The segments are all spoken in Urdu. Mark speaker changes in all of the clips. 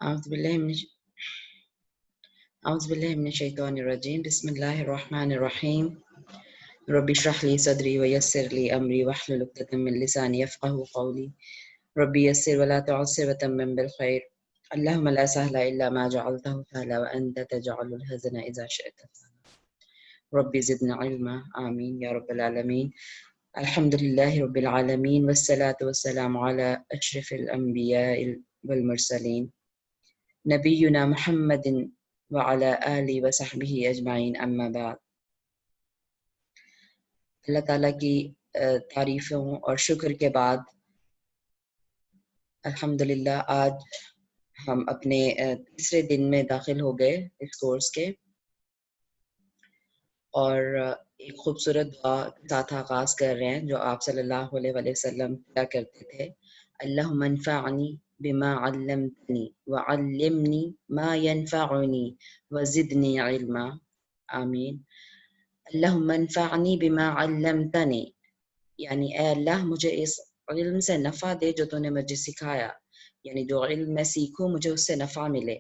Speaker 1: أعوذ بالله من أعوذ بالله من الشيطان الرجيم بسم الله الرحمن الرحيم رب اشرح لي صدري ويسر لي أمري واحلل عقدة من لساني يفقهوا قولي ربي يسر ولا تعسر وتمم بالخير اللهم لا سهل إلا ما جعلته سهلا وأنت تجعل الحزن إذا شئت سهلا ربي زدنا علما آمين يا رب العالمين. الحمد لله رب العالمين والصلاة والسلام على أشرف الأنبياء والمرسلين نبینا محمد وعلی آلہ وصحبہ اجمعین اما بعد. اللہ تعالیٰ کی تعریفوں اور شکر کے بعد الحمدللہ آج ہم اپنے تیسرے دن میں داخل ہو گئے اس کورس کے، اور ایک خوبصورت دعا کے ساتھ آغاز کر رہے ہیں جو آپ صلی اللہ علیہ وسلم کیا کرتے تھے: اللہم انفعنی بما علمتنی وعلمنی ما ینفعنی وزدنی علما آمین. اللہم انفعنی بما علمتنی، یعنی اے اللہ مجھے اس علم سے نفع دے جو تو نے مجھے سکھایا، یعنی جو علم میں سیکھوں مجھے اس سے نفع ملے.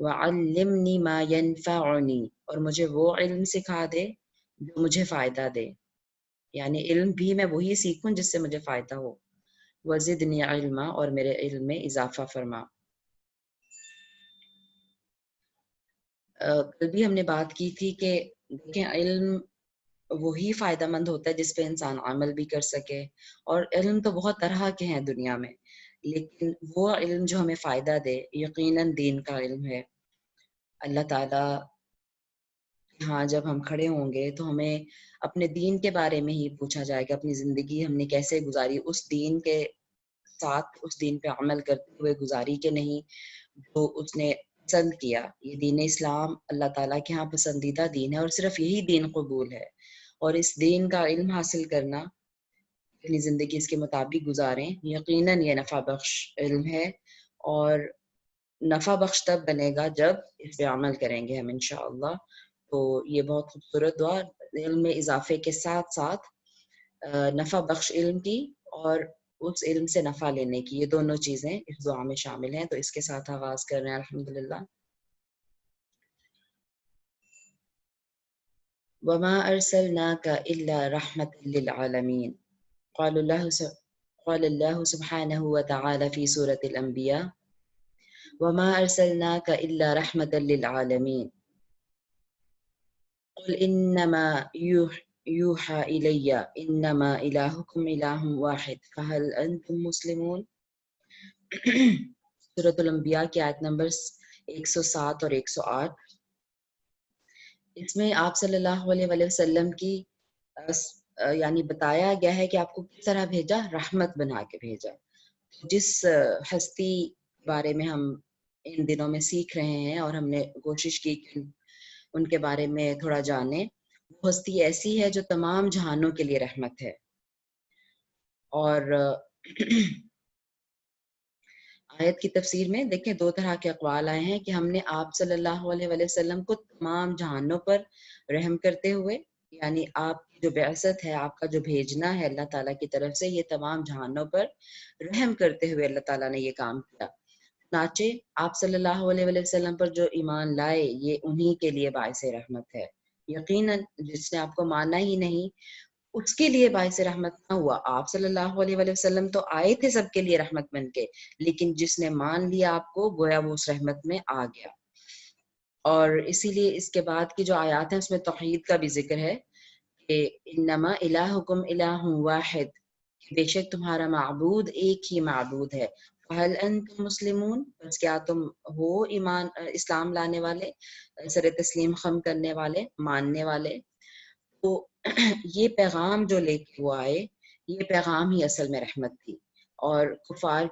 Speaker 1: وعلمنی ما ینفعنی، اور مجھے وہ علم سکھا دے جو مجھے فائدہ دے، یعنی علم بھی میں وہی سیکھوں جس سے مجھے فائدہ ہو. وزدنی علما، اور میرے علم میں اضافہ فرما. کل بھی ہم نے بات کی تھی کہ دیکھیں علم وہی فائدہ مند ہوتا ہے جس پہ انسان عمل بھی کر سکے، اور علم تو بہت طرح کے ہیں دنیا میں، لیکن وہ علم جو ہمیں فائدہ دے یقیناً دین کا علم ہے. اللہ تعالیٰ ہاں جب ہم کھڑے ہوں گے تو ہمیں اپنے دین کے بارے میں ہی پوچھا جائے گا، اپنی زندگی ہم نے کیسے گزاری، اس دین کے ساتھ اس دین پہ عمل کرتے ہوئے گزاری کہ نہیں جو اس نے پسند کیا. یہ دین اسلام اللہ تعالیٰ کے ہاں پسندیدہ دین ہے، اور صرف یہی دین قبول ہے، اور اس دین کا علم حاصل کرنا، اپنی زندگی اس کے مطابق گزاریں، یقیناً یہ نفع بخش علم ہے، اور نفع بخش تب بنے گا جب اس پہ عمل کریں گے ہم انشاءاللہ. تو یہ بہت خوبصورت دعا، علم میں اضافے کے ساتھ ساتھ نفع بخش علم کی اور اس علم سے نفع لینے کی، یہ دونوں چیزیں اس دعا میں شامل ہیں. تو اس کے ساتھ آغاز کر رہے ہیں الحمدللہ. وما ارسلناک الا رحمۃ للعالمین. قال اللہ سبحانہ وتعالی فی سورة الانبیاء وما ارسلناک الا رحمۃ للعالمین قل انما یوحى الی انما الہکم الہ واحد فہل انتم مسلمون. سورۃ الانبیاء کی آیت نمبر 107 اور 108. اس میں آپ صلی اللہ علیہ وسلم کی یعنی بتایا گیا ہے کہ آپ کو کس طرح بھیجا، رحمت بنا کے بھیجا. جس ہستی بارے میں ہم ان دنوں میں سیکھ رہے ہیں اور ہم نے کوشش کی کہ ان کے بارے میں تھوڑا جانیں، وہ ہستی ایسی ہے جو تمام جہانوں کے لیے رحمت ہے. اور آیت کی تفسیر میں دیکھیں دو طرح کے اقوال آئے ہیں کہ ہم نے آپ صلی اللہ علیہ وسلم کو تمام جہانوں پر رحم کرتے ہوئے، یعنی آپ کی جو بعثت ہے، آپ کا جو بھیجنا ہے اللہ تعالیٰ کی طرف سے، یہ تمام جہانوں پر رحم کرتے ہوئے اللہ تعالیٰ نے یہ کام کیا. چنانچہ آپ صلی اللہ علیہ وسلم پر جو ایمان لائے یہ انہی کے لیے باعث رحمت ہے. یقیناً جس نے آپ کو مانا ہی نہیں اس کے لیے باعث رحمت نہ ہوا. آپ صلی اللہ علیہ وسلم تو آئے تھے سب کے لیے رحمت بن کے، لیکن جس نے مان لیا آپ کو گویا وہ اس رحمت میں آ گیا. اور اسی لیے اس کے بعد کی جو آیات ہیں اس میں توحید کا بھی ذکر ہے کہ انما الہکم الہ واحد، بے شک تمہارا معبود ایک ہی معبود ہے. فہل انتم مسلمون، بس کیا تم ہو ایمان اسلام لانے والے، سر تسلیم خم کرنے والے، ماننے والے. تو یہ پیغام جو لے کے وہ آئے، یہ پیغام ہی اصل میں رحمت تھی. اور کفار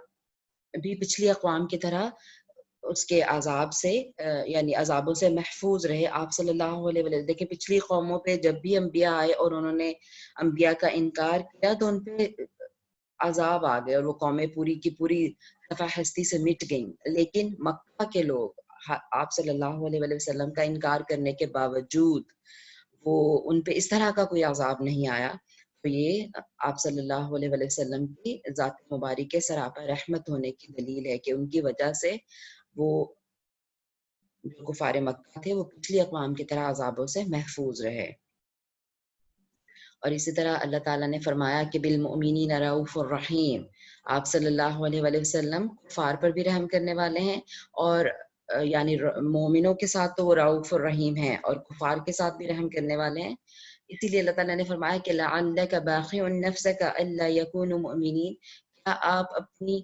Speaker 1: بھی پچھلی اقوام کی طرح اس کے عذاب سے یعنی عذابوں سے محفوظ رہے. آپ صلی اللہ علیہ وسلم دیکھیں پچھلی قوموں پہ جب بھی انبیاء آئے اور انہوں نے انبیاء کا انکار کیا تو ان پہ عذاب آ گئے اور وہ قومیں پوری کی پوری صفحہ ہستی سے مٹ گئیں. لیکن مکہ کے لوگ آپ صلی اللہ علیہ وسلم کا انکار کرنے کے باوجود وہ ان پہ اس طرح کا کوئی عذاب نہیں آیا. تو یہ آپ صلی اللہ علیہ وسلم کی ذات مبارک سراپا رحمت ہونے کی دلیل ہے کہ ان کی وجہ سے وہ جو کفار مکہ تھے وہ پچھلی اقوام کی طرح عذابوں سے محفوظ رہے۔ اور اسی طرح اللہ تعالیٰ نے فرمایا کہ بالمؤمنین رؤوف الرحیم، آپ صلی اللہ علیہ وآلہ وسلم کفار پر بھی رحم کرنے والے ہیں، اور یعنی مومنوں کے ساتھ تو وہ رؤوف الرحیم ہیں اور کفار کے ساتھ بھی رحم کرنے والے ہیں۔ اسی لیے اللہ تعالیٰ نے فرمایا کہ لعلک باخع نفسک الا یکونوا مؤمنین، کیا آپ اپنی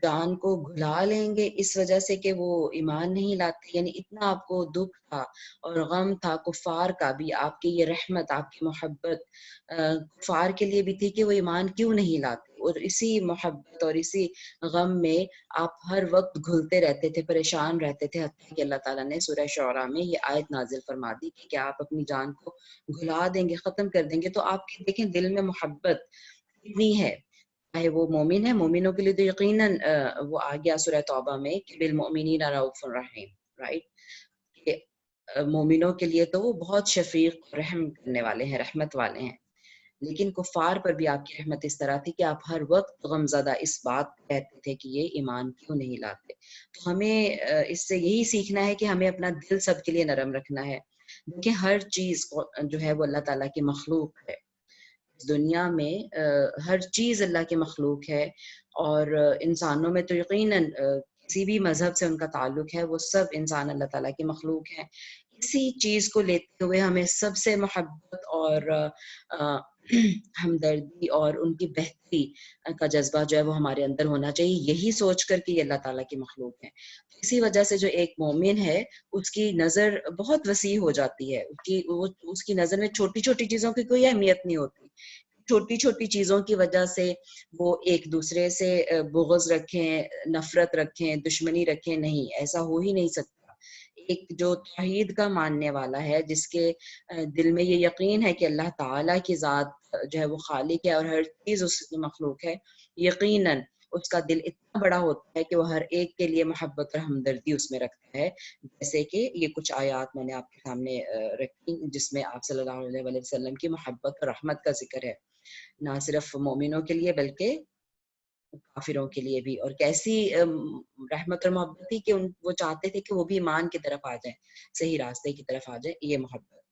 Speaker 1: جان کو گھلا لیں گے اس وجہ سے کہ وہ ایمان نہیں لاتے، یعنی اتنا آپ کو دکھ تھا اور غم تھا کفار کا بھی، آپ کی یہ رحمت، آپ کی محبت کفار کے لیے بھی تھی کہ وہ ایمان کیوں نہیں لاتے، اور اسی محبت اور اسی غم میں آپ ہر وقت گھلتے رہتے تھے، پریشان رہتے تھے، حتیٰ کہ اللہ تعالیٰ نے سورہ شعراء میں یہ آیت نازل فرما دی کہ کیا آپ اپنی جان کو گھلا دیں گے، ختم کر دیں گے، تو آپ کے دیکھیں دل میں محبت کتنی ہے، چاہے وہ مومن ہے، مومنوں کے لیے تو یقیناً وہ آ گیا سورہ توبہ میں کہ بالمؤمنین رؤوف الرحیم، رائٹ، کہ مومنوں کے لیے تو وہ بہت شفیق رحم کرنے والے ہیں، رحمت والے ہیں، لیکن کفار پر بھی آپ کی رحمت اس طرح تھی کہ آپ ہر وقت غمزدہ اس بات کہتے تھے کہ یہ ایمان کیوں نہیں لاتے۔ تو ہمیں اس سے یہی سیکھنا ہے کہ ہمیں اپنا دل سب کے لیے نرم رکھنا ہے۔ دیکھیں ہر چیز جو ہے وہ اللہ تعالیٰ کی مخلوق ہے، دنیا میں ہر چیز اللہ کی مخلوق ہے، اور انسانوں میں تو یقیناً کسی بھی مذہب سے ان کا تعلق ہے، وہ سب انسان اللہ تعالیٰ کی مخلوق ہیں۔ اسی چیز کو لیتے ہوئے ہمیں سب سے محبت اور ہمدردی اور ان کی بہتری کا جذبہ جو ہے وہ ہمارے اندر ہونا چاہیے، یہی سوچ کر کہ یہ اللہ تعالیٰ کی مخلوق ہے۔ اسی وجہ سے جو ایک مومن ہے اس کی نظر بہت وسیع ہو جاتی ہے، اس کی نظر میں چھوٹی چھوٹی چیزوں کی کوئی اہمیت نہیں ہوتی، چھوٹی چھوٹی چیزوں کی وجہ سے وہ ایک دوسرے سے بغض رکھیں، نفرت رکھیں، دشمنی رکھیں، نہیں، ایسا ہو ہی نہیں سکتا۔ ایک جو توحید کا ماننے والا ہے، جس کے دل میں یہ یقین ہے کہ اللہ تعالیٰ کی ذات جو ہے وہ خالق ہے اور ہر چیز اس کی مخلوق ہے، یقیناً اس کا دل اتنا بڑا ہوتا ہے کہ وہ ہر ایک کے لیے محبت اور ہمدردی اس میں رکھتا ہے، جیسے کہ یہ کچھ آیات میں نے آپ کے سامنے رکھی جس میں آپ صلی اللہ علیہ وآلہ وسلم کی محبت اور رحمت کا ذکر ہے، نہ صرف مومنوں کے لیے بلکہ کافروں کے لیے بھی، اور کیسی رحمت اور محبت تھی کہ وہ چاہتے تھے کہ وہ بھی ایمان کی طرف آ جائیں، صحیح راستے کی طرف آ جائیں، یہ محبت۔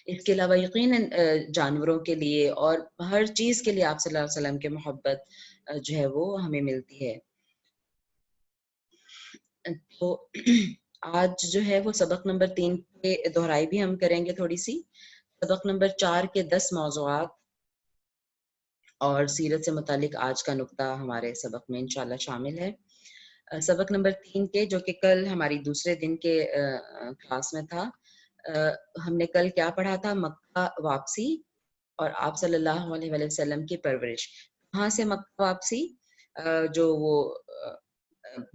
Speaker 1: اس کے علاوہ یقیناً جانوروں کے لیے اور ہر چیز کے لیے آپ صلی اللہ علیہ وسلم کی محبت جو ہے وہ ہمیں ملتی ہے۔ تو آج جو ہے وہ سبق نمبر 3 کے دہرائی بھی ہم کریں گے تھوڑی سی، سبق نمبر 4 کے 10 موضوعات اور سیرت سے متعلق آج کا نقطہ ہمارے سبق میں انشاءاللہ شامل ہے۔ سبق نمبر 3 کے جو کہ کل ہماری دوسرے دن کے کلاس میں تھا، ہم نے کل کیا پڑھا تھا؟ مکہ واپسی اور آپ صلی اللہ علیہ وآلہ وسلم کی پرورش۔ کہاں سے مکہ واپسی؟ جو وہ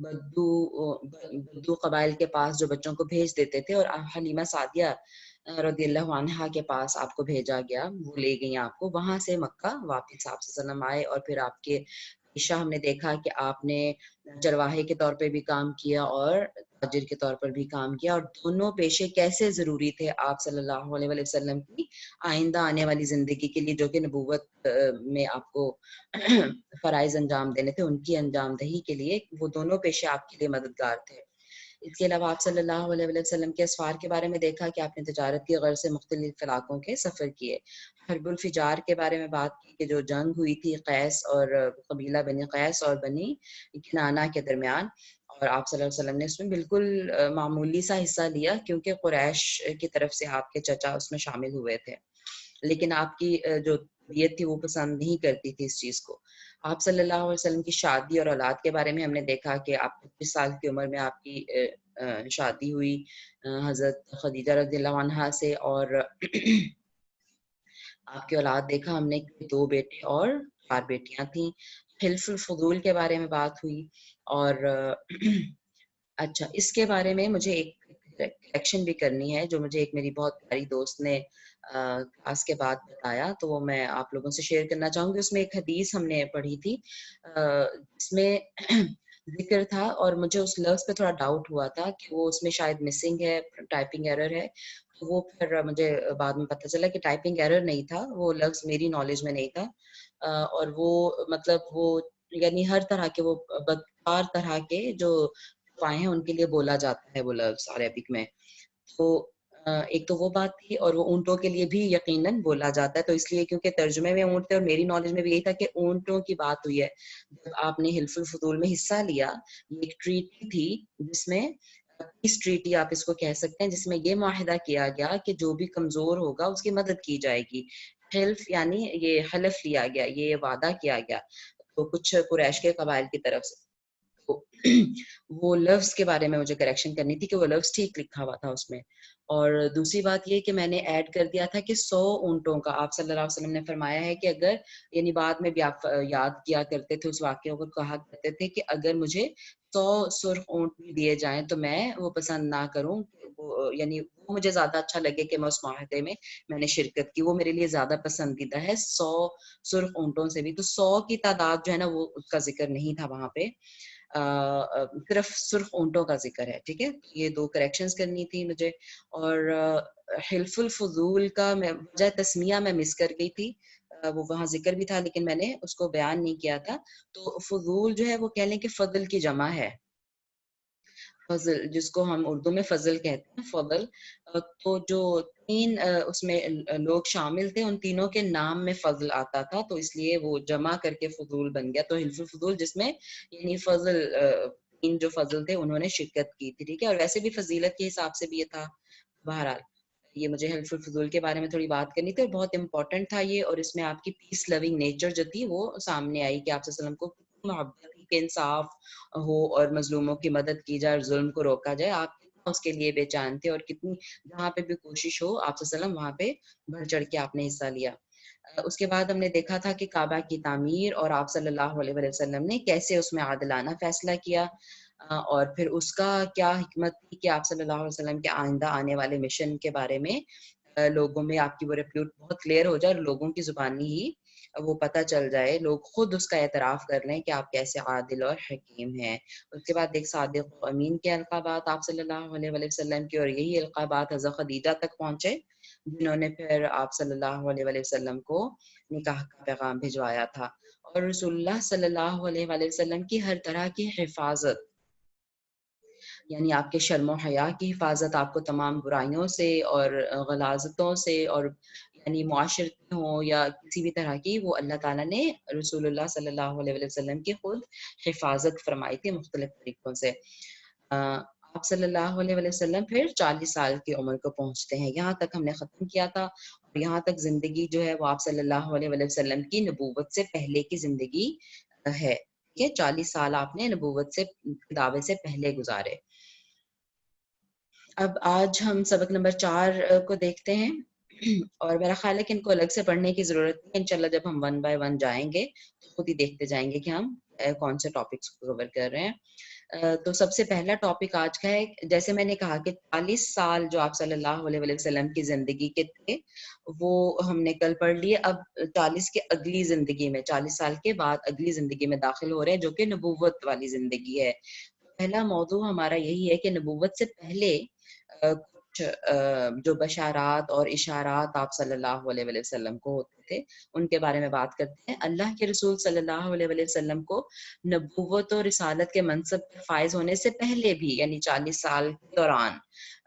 Speaker 1: بدو قبائل کے پاس جو بچوں کو بھیج دیتے تھے، اور حلیمہ سعدیہ رضی اللہ عنہا کے پاس آپ کو بھیجا گیا، وہ لے گئی آپ کو، وہاں سے مکہ واپس آپ صلی اللہ علیہ وسلم آئے، اور پھر آپ کے پیشہ ہم نے دیکھا کہ آپ نے چرواہے کے طور پہ بھی کام کیا اور تاجر کے طور پر بھی کام کیا، اور دونوں پیشے کیسے ضروری تھے آپ صلی اللہ علیہ وآلہ وسلم کی آئندہ آنے والی زندگی کے لیے، جو کہ نبوت میں آپ کو فرائض انجام دینے تھے، ان کی انجام دہی کے لیے وہ دونوں پیشے آپ کے لیے مددگار تھے۔ اس کے علاوہ آپ صلی اللہ علیہ وآلہ وسلم کے اسفار کے بارے میں دیکھا کہ آپ نے تجارت کی غرض سے مختلف علاقوں کے سفر کیے۔ حرب الفجار کے بارے میں بات کی کہ جو جنگ ہوئی تھی قیس اور قبیلہ بنی قیس اور بنی کنانہ کے درمیان، اور آپ صلی اللہ علیہ وسلم نے اس میں بالکل معمولی سا حصہ لیا کیونکہ قریش کی طرف سے آپ کے چچا اس میں شامل ہوئے تھے، لیکن آپ کی جو طبیعت تھی وہ پسند نہیں کرتی تھی اس چیز کو۔ آپ صلی اللہ علیہ وسلم کی شادی اور اولاد کے بارے میں ہم نے دیکھا کہ آپ 25 سال کی عمر میں آپ کی شادی ہوئی حضرت خدیجہ رضی اللہ عنہا سے، اور آپ کی اولاد دیکھا ہم نے 2 بیٹے اور 4 بیٹیاں تھیں۔ حلف الفضول کے بارے میں بات ہوئی، اور اچھا اس کے بارے میں مجھے ایک کریکشن بھی کرنی ہے جو مجھے ایک میری بہت پیاری دوست نے کلاس کے بعد بتایا، تو وہ میں آپ لوگوں سے شیئر کرنا چاہوں گی۔ اس میں ایک حدیث ہم نے پڑھی تھی جس میں ذکر تھا، اور مجھے اس لفظ پہ تھوڑا ڈاؤٹ ہوا تھا کہ وہ اس میں شاید مسنگ ہے، ٹائپنگ ایرر ہے، تو وہ پھر مجھے بعد میں پتہ چلا کہ ٹائپنگ ایرر نہیں تھا، وہ لفظ میری نالج میں نہیں تھا، اور وہ مطلب وہ یعنی ہر طرح کے وہ 4 طرح کے جو پائے ہیں ان کے لیے بولا جاتا ہے وہ لفظ عربک میں. تو ایک تو وہ بات تھی، اور وہ اونٹوں کے لیے بھی یقیناً بولا جاتا ہے. تو اس لیے کیونکہ ترجمے میں اونٹ تھے اور میری نالج میں بھی یہی تھا کہ اونٹوں کی بات ہوئی ہے. جب آپ نے حلف الفضول میں حصہ لیا، یہ ایک ٹریٹی تھی جس میں پیس ٹریٹی آپ اس کو کہہ سکتے ہیں، جس میں یہ معاہدہ کیا گیا کہ جو بھی کمزور ہوگا اس کی مدد کی جائے گی. حلف یعنی یہ حلف لیا گیا، یہ وعدہ کیا گیا تو کچھ قریش کے قبائل کی طرف سے. تو وہ لفظ کے بارے میں مجھے کریکشن کرنی تھی کہ وہ لفظ ٹھیک لکھا ہوا تھا اس میں. اور دوسری بات یہ کہ میں نے ایڈ کر دیا تھا کہ 100 اونٹوں کا آپ صلی اللہ علیہ وسلم نے فرمایا ہے کہ اگر، یعنی بعد میں بھی آپ یاد کیا کرتے تھے اس واقعے کو، کہا کرتے تھے کہ اگر مجھے 100 سرخ اونٹ بھی دیے جائیں تو میں وہ پسند نہ کروں، یعنی وہ مجھے زیادہ اچھا لگے کہ میں اس معاہدے میں نے شرکت کی، وہ میرے لیے زیادہ پسندیدہ ہے 100 سرخ اونٹوں سے بھی. تو 100 کی تعداد جو ہے نا وہ اس کا ذکر نہیں تھا وہاں پہ، صرف سرخ اونٹوں کا ذکر ہے. ٹھیک ہے، یہ 2 کریکشنز کرنی تھی مجھے. اور حلف الفضول کا میں وجہ تسمیہ میں مس کر گئی تھی، وہ وہاں ذکر بھی تھا لیکن میں نے اس کو بیان نہیں کیا تھا. تو فضول جو ہے وہ کہہ لیں کہ فضل کی جمع ہے، فضل جس کو ہم اردو میں فضل کہتے ہیں، فضل. تو جو 3 اس میں لوگ شامل تھے، ان تینوں کے نام میں فضل آتا تھا، تو اس لیے وہ جمع کر کے فضول بن گیا. تو حلف الفضول جس میں یعنی فضل 3 جو فضل تھے انہوں نے شرکت کی تھی. ٹھیک ہے، اور ویسے بھی فضیلت کے حساب سے بھی یہ تھا. بہرحال یہ مجھے حلف الفضول کے بارے میں تھوڑی بات کرنی تھی، اور بہت امپورٹنٹ تھا یہ. اور اس میں آپ کی پیس لونگ نیچر جو تھی وہ سامنے آئی کہ آپ صلی اللہ علیہ وسلم کو محبت تھی کہ انصاف ہو اور مظلوموں کی مدد کی جائے اور ظلم کو روکا جائے. آپ کتنا اس کے لیے بے چین تھے، اور کتنی جہاں پہ بھی کوشش ہو آپ صلی اللہ علیہ وسلم وہاں پہ بڑھ چڑھ کے آپ نے حصہ لیا. اس کے بعد ہم نے دیکھا تھا کہ کعبہ کی تعمیر اور آپ صلی اللہ علیہ وسلم نے کیسے اس میں عادلانہ فیصلہ کیا، اور پھر اس کا کیا حکمت تھی کہ آپ صلی اللہ علیہ وسلم کے آئندہ آنے والے مشن کے بارے میں لوگوں میں آپ کی وہ ریپیوٹ بہت کلیئر ہو جائے اور لوگوں کی زبانی ہی وہ پتہ چل جائے، لوگ خود اس کا اعتراف کر لیں کہ آپ کیسے عادل اور حکیم ہیں. اس کے بعد ایک صادق و امین کے القابات آپ صلی اللہ علیہ وسلم کی، اور یہی القابات حضرت خدیجہ تک پہنچے جنہوں نے پھر آپ صلی اللہ علیہ وسلم کو نکاح کا پیغام بھجوایا تھا. اور رسول اللہ صلی اللہ علیہ وسلم کی ہر طرح کی حفاظت، یعنی آپ کے شرم و حیا کی حفاظت، آپ کو تمام برائیوں سے اور غلاظتوں سے، اور یعنی معاشرتی ہوں یا کسی بھی طرح کی، وہ اللہ تعالیٰ نے رسول اللہ صلی اللہ علیہ وسلم کی خود حفاظت فرمائی تھی مختلف طریقوں سے. آپ صلی اللہ علیہ وسلم پھر 40 سال کی عمر کو پہنچتے ہیں. یہاں تک ہم نے ختم کیا تھا، اور یہاں تک زندگی جو ہے وہ آپ صلی اللہ علیہ وسلم کی نبوت سے پہلے کی زندگی ہے. یہ 40 سال آپ نے نبوت سے دعوے سے پہلے گزارے. اب آج ہم سبق نمبر 4 کو دیکھتے ہیں، اور میرا خیال ہے کہ ان کو الگ سے پڑھنے کی ضرورت نہیں ہے. انشاءاللہ جب ہم 1 بائی 1 جائیں گے تو خود ہی دیکھتے جائیں گے کہ ہم کون سے ٹاپکس کو کور کر رہے ہیں. تو سب سے پہلا ٹاپک آج کا ہے، جیسے میں نے کہا کہ 40 سال جو آپ صلی اللہ علیہ وسلم کی زندگی کے تھے وہ ہم نے کل پڑھ لیے. اب 40 کے اگلی زندگی میں، 40 سال کے بعد اگلی زندگی میں داخل ہو رہے ہیں جو کہ نبوت والی زندگی ہے. پہلا موضوع ہمارا یہی ہے کہ نبوت سے پہلے کچھ جو بشارات اور اشارات آپ صلی اللہ علیہ وسلم کو ہوتے تھے ان کے بارے میں بات کرتے ہیں. اللہ کے رسول صلی اللہ علیہ وسلم کو نبوت اور رسالت کے منصب پر فائز ہونے سے پہلے بھی، یعنی 40 سال کے دوران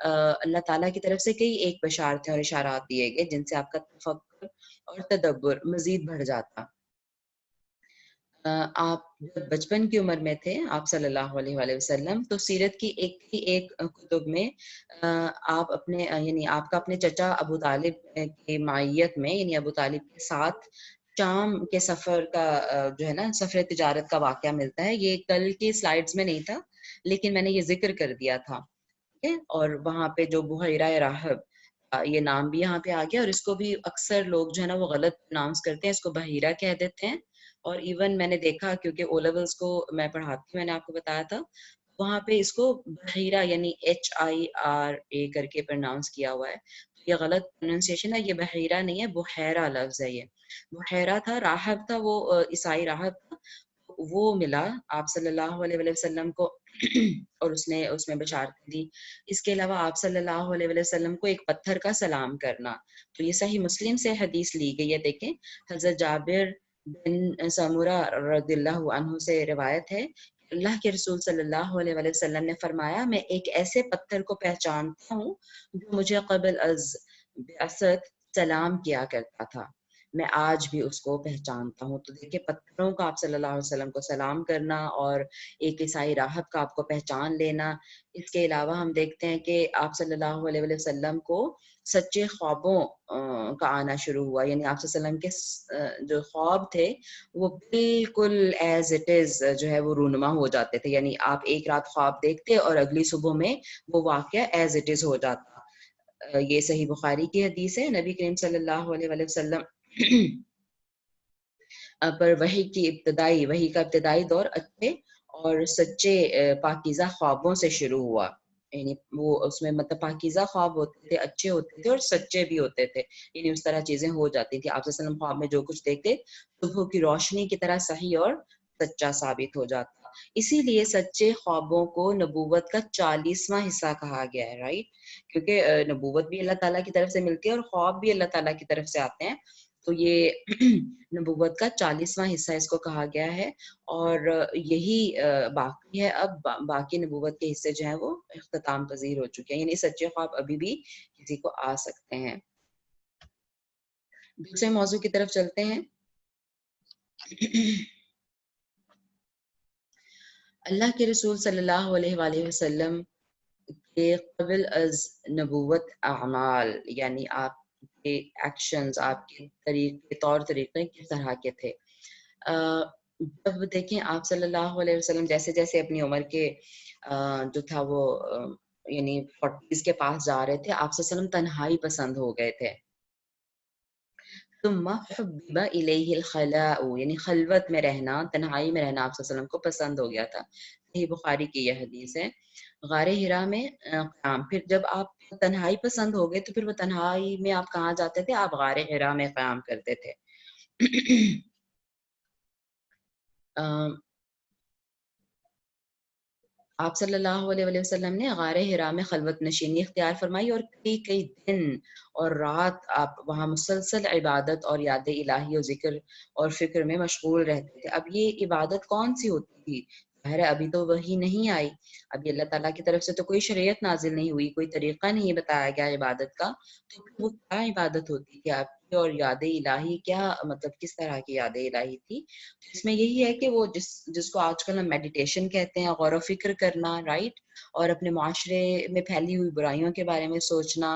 Speaker 1: اللہ تعالیٰ کی طرف سے کئی ایک بشارتیں اور اشارات دیے گئے جن سے آپ کا تفکر اور تدبر مزید بڑھ جاتا. آپ جب بچپن کی عمر میں تھے آپ صلی اللہ علیہ وسلم، تو سیرت کی ایک کتب میں آپ اپنے یعنی آپ کا اپنے چچا ابو طالب کی معیت میں، یعنی ابو طالب کے ساتھ شام کے سفر کا جو ہے نا سفر تجارت کا واقعہ ملتا ہے. یہ کل کی سلائیڈز میں نہیں تھا لیکن میں نے یہ ذکر کر دیا تھا. ٹھیک ہے، اور وہاں پہ جو بحیرہ راہب، یہ نام بھی یہاں پہ آ گیا، اور اس کو بھی اکثر لوگ جو ہے نا وہ غلط پروناؤنس کرتے ہیں، اس کو بحیرہ کہہ دیتے ہیں. اور ایون میں نے دیکھا کیونکہ او لیولز کو میں پڑھاتی ہوں، میں نے آپ کو بتایا تھا وہاں پہ اس کو بحیرہ یعنی HIRA کر کے پروناؤنس کیا ہوا ہے. یہ غلط پروننسیشن ہے، یہ بحیرہ نہیں ہے، بحیرہ لفظ ہے. یہ بحیرہ تھا، راہب تھا، وہ عیسائی راہب تھا، وہ ملا آپ صلی اللہ علیہ وسلم کو اور اس میں بشارت دی. اس کے علاوہ آپ صلی اللہ علیہ وسلم کو ایک پتھر کا سلام کرنا. تو یہ صحیح مسلم سے حدیث لی گئی ہے. دیکھیں حضرت جابر بن سمورہ رضی اللہ عنہ سے روایت ہے، اللہ کے رسول صلی اللہ علیہ وآلہ وسلم نے فرمایا، میں ایک ایسے پتھر کو پہچانتا ہوں جو مجھے قبل از بعثت سلام کیا کرتا تھا، میں آج بھی اس کو پہچانتا ہوں۔ تو دیکھیں پتھروں کا آپ صلی اللہ علیہ وسلم کو سلام کرنا اور ایک عیسائی راہب کا آپ کو پہچان لینا، اس کے علاوہ ہم دیکھتے ہیں کہ آپ صلی اللہ علیہ وآلہ وسلم کو سچے خوابوں کا آنا شروع ہوا، یعنی آپ صلی اللہ علیہ وسلم کے جو خواب تھے وہ بالکل ایز اٹ از جو ہے وہ رونما ہو جاتے تھے، یعنی آپ ایک رات خواب دیکھتے اور اگلی صبح میں وہ واقعہ ایز اٹ از ہو جاتا۔ یہ صحیح بخاری کی حدیث ہے، نبی کریم صلی اللہ علیہ وآلہ وسلم پر وحی کا ابتدائی دور اچھے اور سچے پاکیزہ خوابوں سے شروع ہوا، یعنی وہ اس میں مطلب پاکیزہ خواب ہوتے تھے، اچھے ہوتے تھے اور سچے بھی ہوتے تھے، یعنی اس طرح چیزیں ہو جاتی تھی۔ آپ صلی اللہ علیہ وسلم خواب میں جو کچھ دیکھتے صبح کی روشنی کی طرح صحیح اور سچا ثابت ہو جاتا۔ اسی لیے سچے خوابوں کو نبوت کا 40واں حصہ کہا گیا ہے، رائٹ، کیونکہ نبوت بھی اللہ تعالیٰ کی طرف سے ملتی ہے اور خواب بھی اللہ تعالیٰ کی طرف سے آتے ہیں، تو یہ نبوت کا 40واں حصہ اس کو کہا گیا ہے، اور یہی باقی ہے۔ اب باقی نبوت کے حصے جو ہیں وہ اختتام پذیر ہو چکے ہیں، یعنی سچے خواب ابھی بھی کسی کو آ سکتے ہیں۔ دوسرے موضوع کی طرف چلتے ہیں۔ اللہ کے رسول صلی اللہ علیہ وآلہ وسلم کے قبل از نبوت اعمال، یعنی آپ کے ایکشنز، آپ کے طریقے، طور طریقے کس طرح کے تھے۔ جب دیکھیں آپ صلی اللہ علیہ وسلم جیسے جیسے اپنی عمر کے جو تھا وہ یعنی 40s کے پاس جا رہے تھے، آپ صلی اللہ علیہ وسلم تنہائی پسند ہو گئے تھے۔ ثم حبب الیہ الخلاء، یعنی خلوت میں رہنا، تنہائی میں رہنا آپ صلی اللہ علیہ وسلم کو پسند ہو گیا تھا۔ صحیح بخاری کی یہ حدیث ہے۔ غار ہرا میں قیام، پھر جب آپ تنہائی پسند ہو گئے تو پھر وہ تنہائی میں آپ کہاں جاتے تھے؟ آپ غار ہرا میں قیام کرتے تھے۔ آپ صلی اللہ علیہ وآلہ وسلم نے غار ہرا میں خلوت نشینی اختیار فرمائی اور کئی کئی دن اور رات آپ وہاں مسلسل عبادت اور یاد الہی اور ذکر اور فکر میں مشغول رہتے تھے۔ اب یہ عبادت کون سی ہوتی تھی؟ ظاہر ہے ابھی تو وہی نہیں آئی، ابھی اللہ تعالیٰ کی طرف سے تو کوئی شریعت نازل نہیں ہوئی، کوئی طریقہ نہیں بتایا گیا عبادت کا، تو وہ کیا عبادت ہوتی تھی آپ کی؟ اور یاد الہی کیا مطلب کس طرح کی یاد الہی تھی؟ اس میں یہی ہے کہ وہ جس کو آج کل ہم میڈیٹیشن کہتے ہیں، غور و فکر کرنا، رائٹ، اور اپنے معاشرے میں پھیلی ہوئی برائیوں کے بارے میں سوچنا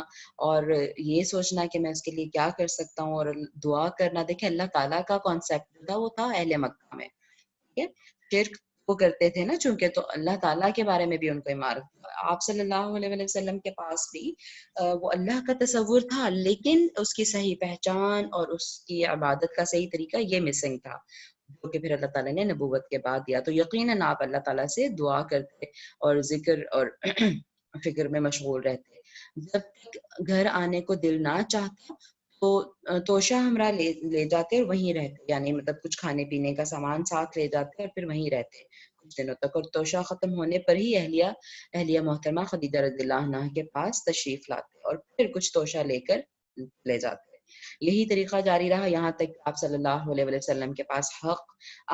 Speaker 1: اور یہ سوچنا کہ میں اس کے لیے کیا کر سکتا ہوں اور دعا کرنا۔ دیکھیں اللہ تعالیٰ کا کانسیپٹ تھا، وہ تھا اہل مکہ میں، ٹھیک ہے، شرک وہ کرتے تھے نا چونکہ، تو اللہ تعالیٰ کے بارے میں بھی ان کو عمارت تھا۔ آپ صلی اللہ علیہ وسلم کے پاس بھی وہ اللہ کا تصور تھا، لیکن اس کی صحیح پہچان اور اس کی عبادت کا صحیح طریقہ یہ مسنگ تھا، جو کہ پھر اللہ تعالیٰ نے نبوت کے بعد دیا۔ تو یقیناً آپ اللہ تعالیٰ سے دعا کرتے اور ذکر اور فکر میں مشغول رہتے۔ جب تک گھر آنے کو دل نہ چاہتا تو توشہ ہمراہ لے جاتے اور وہیں رہتے، یعنی مطلب کچھ کھانے پینے کا سامان ساتھ لے جاتے اور پھر وہیں رہتے کچھ دنوں تک، اور توشہ ختم ہونے پر ہی اہلیہ محترمہ خدیجہ رضی اللہ عنہا کے پاس تشریف لاتے اور پھر کچھ توشہ لے کر لے جاتے۔ یہی طریقہ جاری رہا یہاں تک کہ آپ صلی اللہ علیہ وسلم کے پاس حق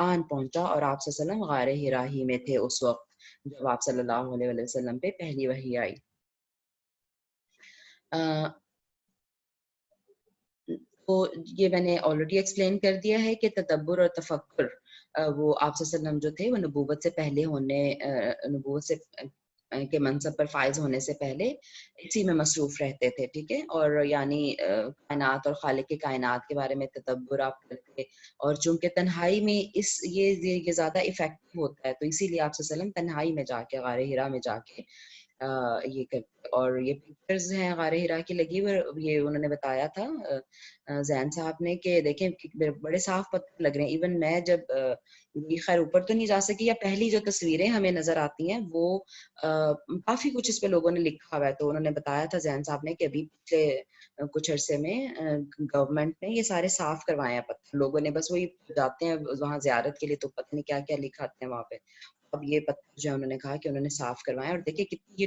Speaker 1: آن پہنچا، اور آپ صلی اللہ علیہ وسلم غار ہرا ہی میں تھے اس وقت جب آپ صلی اللہ علیہ وسلم پہ پہلی وحی آئی۔ تو یہ میں نے آلریڈی ایکسپلین کر دیا ہے کہ تدبر اور تفکر وہ آپ صلی اللہ علیہ وسلم جو تھے وہ نبوت سے پہلے نبوت سے کے منصب پر فائز ہونے سے پہلے اسی میں مصروف رہتے تھے، ٹھیک ہے، اور یعنی کائنات اور خالق کے کائنات کے بارے میں تدبر آپ کرتے، اور چونکہ تنہائی میں یہ زیادہ افیکٹو ہوتا ہے، تو اسی لیے آپ صلی اللہ علیہ وسلم تنہائی میں جا کے غار ہرا میں جا کے یہ کرتے، اور یہ پکچرز ہیں غار ہرا کی لگی ہوئی، یہ انہوں نے بتایا تھا زین صاحب نے کہ دیکھیں بڑے صاف پتھر لگ رہے ہیں، ایون میں جب خیر اوپر تو نہیں جا سکی، یا پہلی جو تصویریں ہمیں نظر آتی ہیں وہ کافی کچھ اس پہ لوگوں نے لکھا ہوا ہے، تو انہوں نے بتایا تھا زین صاحب نے کہ ابھی پچھلے کچھ عرصے میں گورنمنٹ نے یہ سارے صاف کروائے ہیں پتھر، لوگوں نے بس وہی جاتے ہیں وہاں زیارت کے لیے تو پتہ نہیں کیا کیا لکھاتے ہیں وہاں پہ، اب یہ پتھر جو انہوں نے کہا کہ انہوں نے صاف کروائے، اور دیکھیں کتنی یہ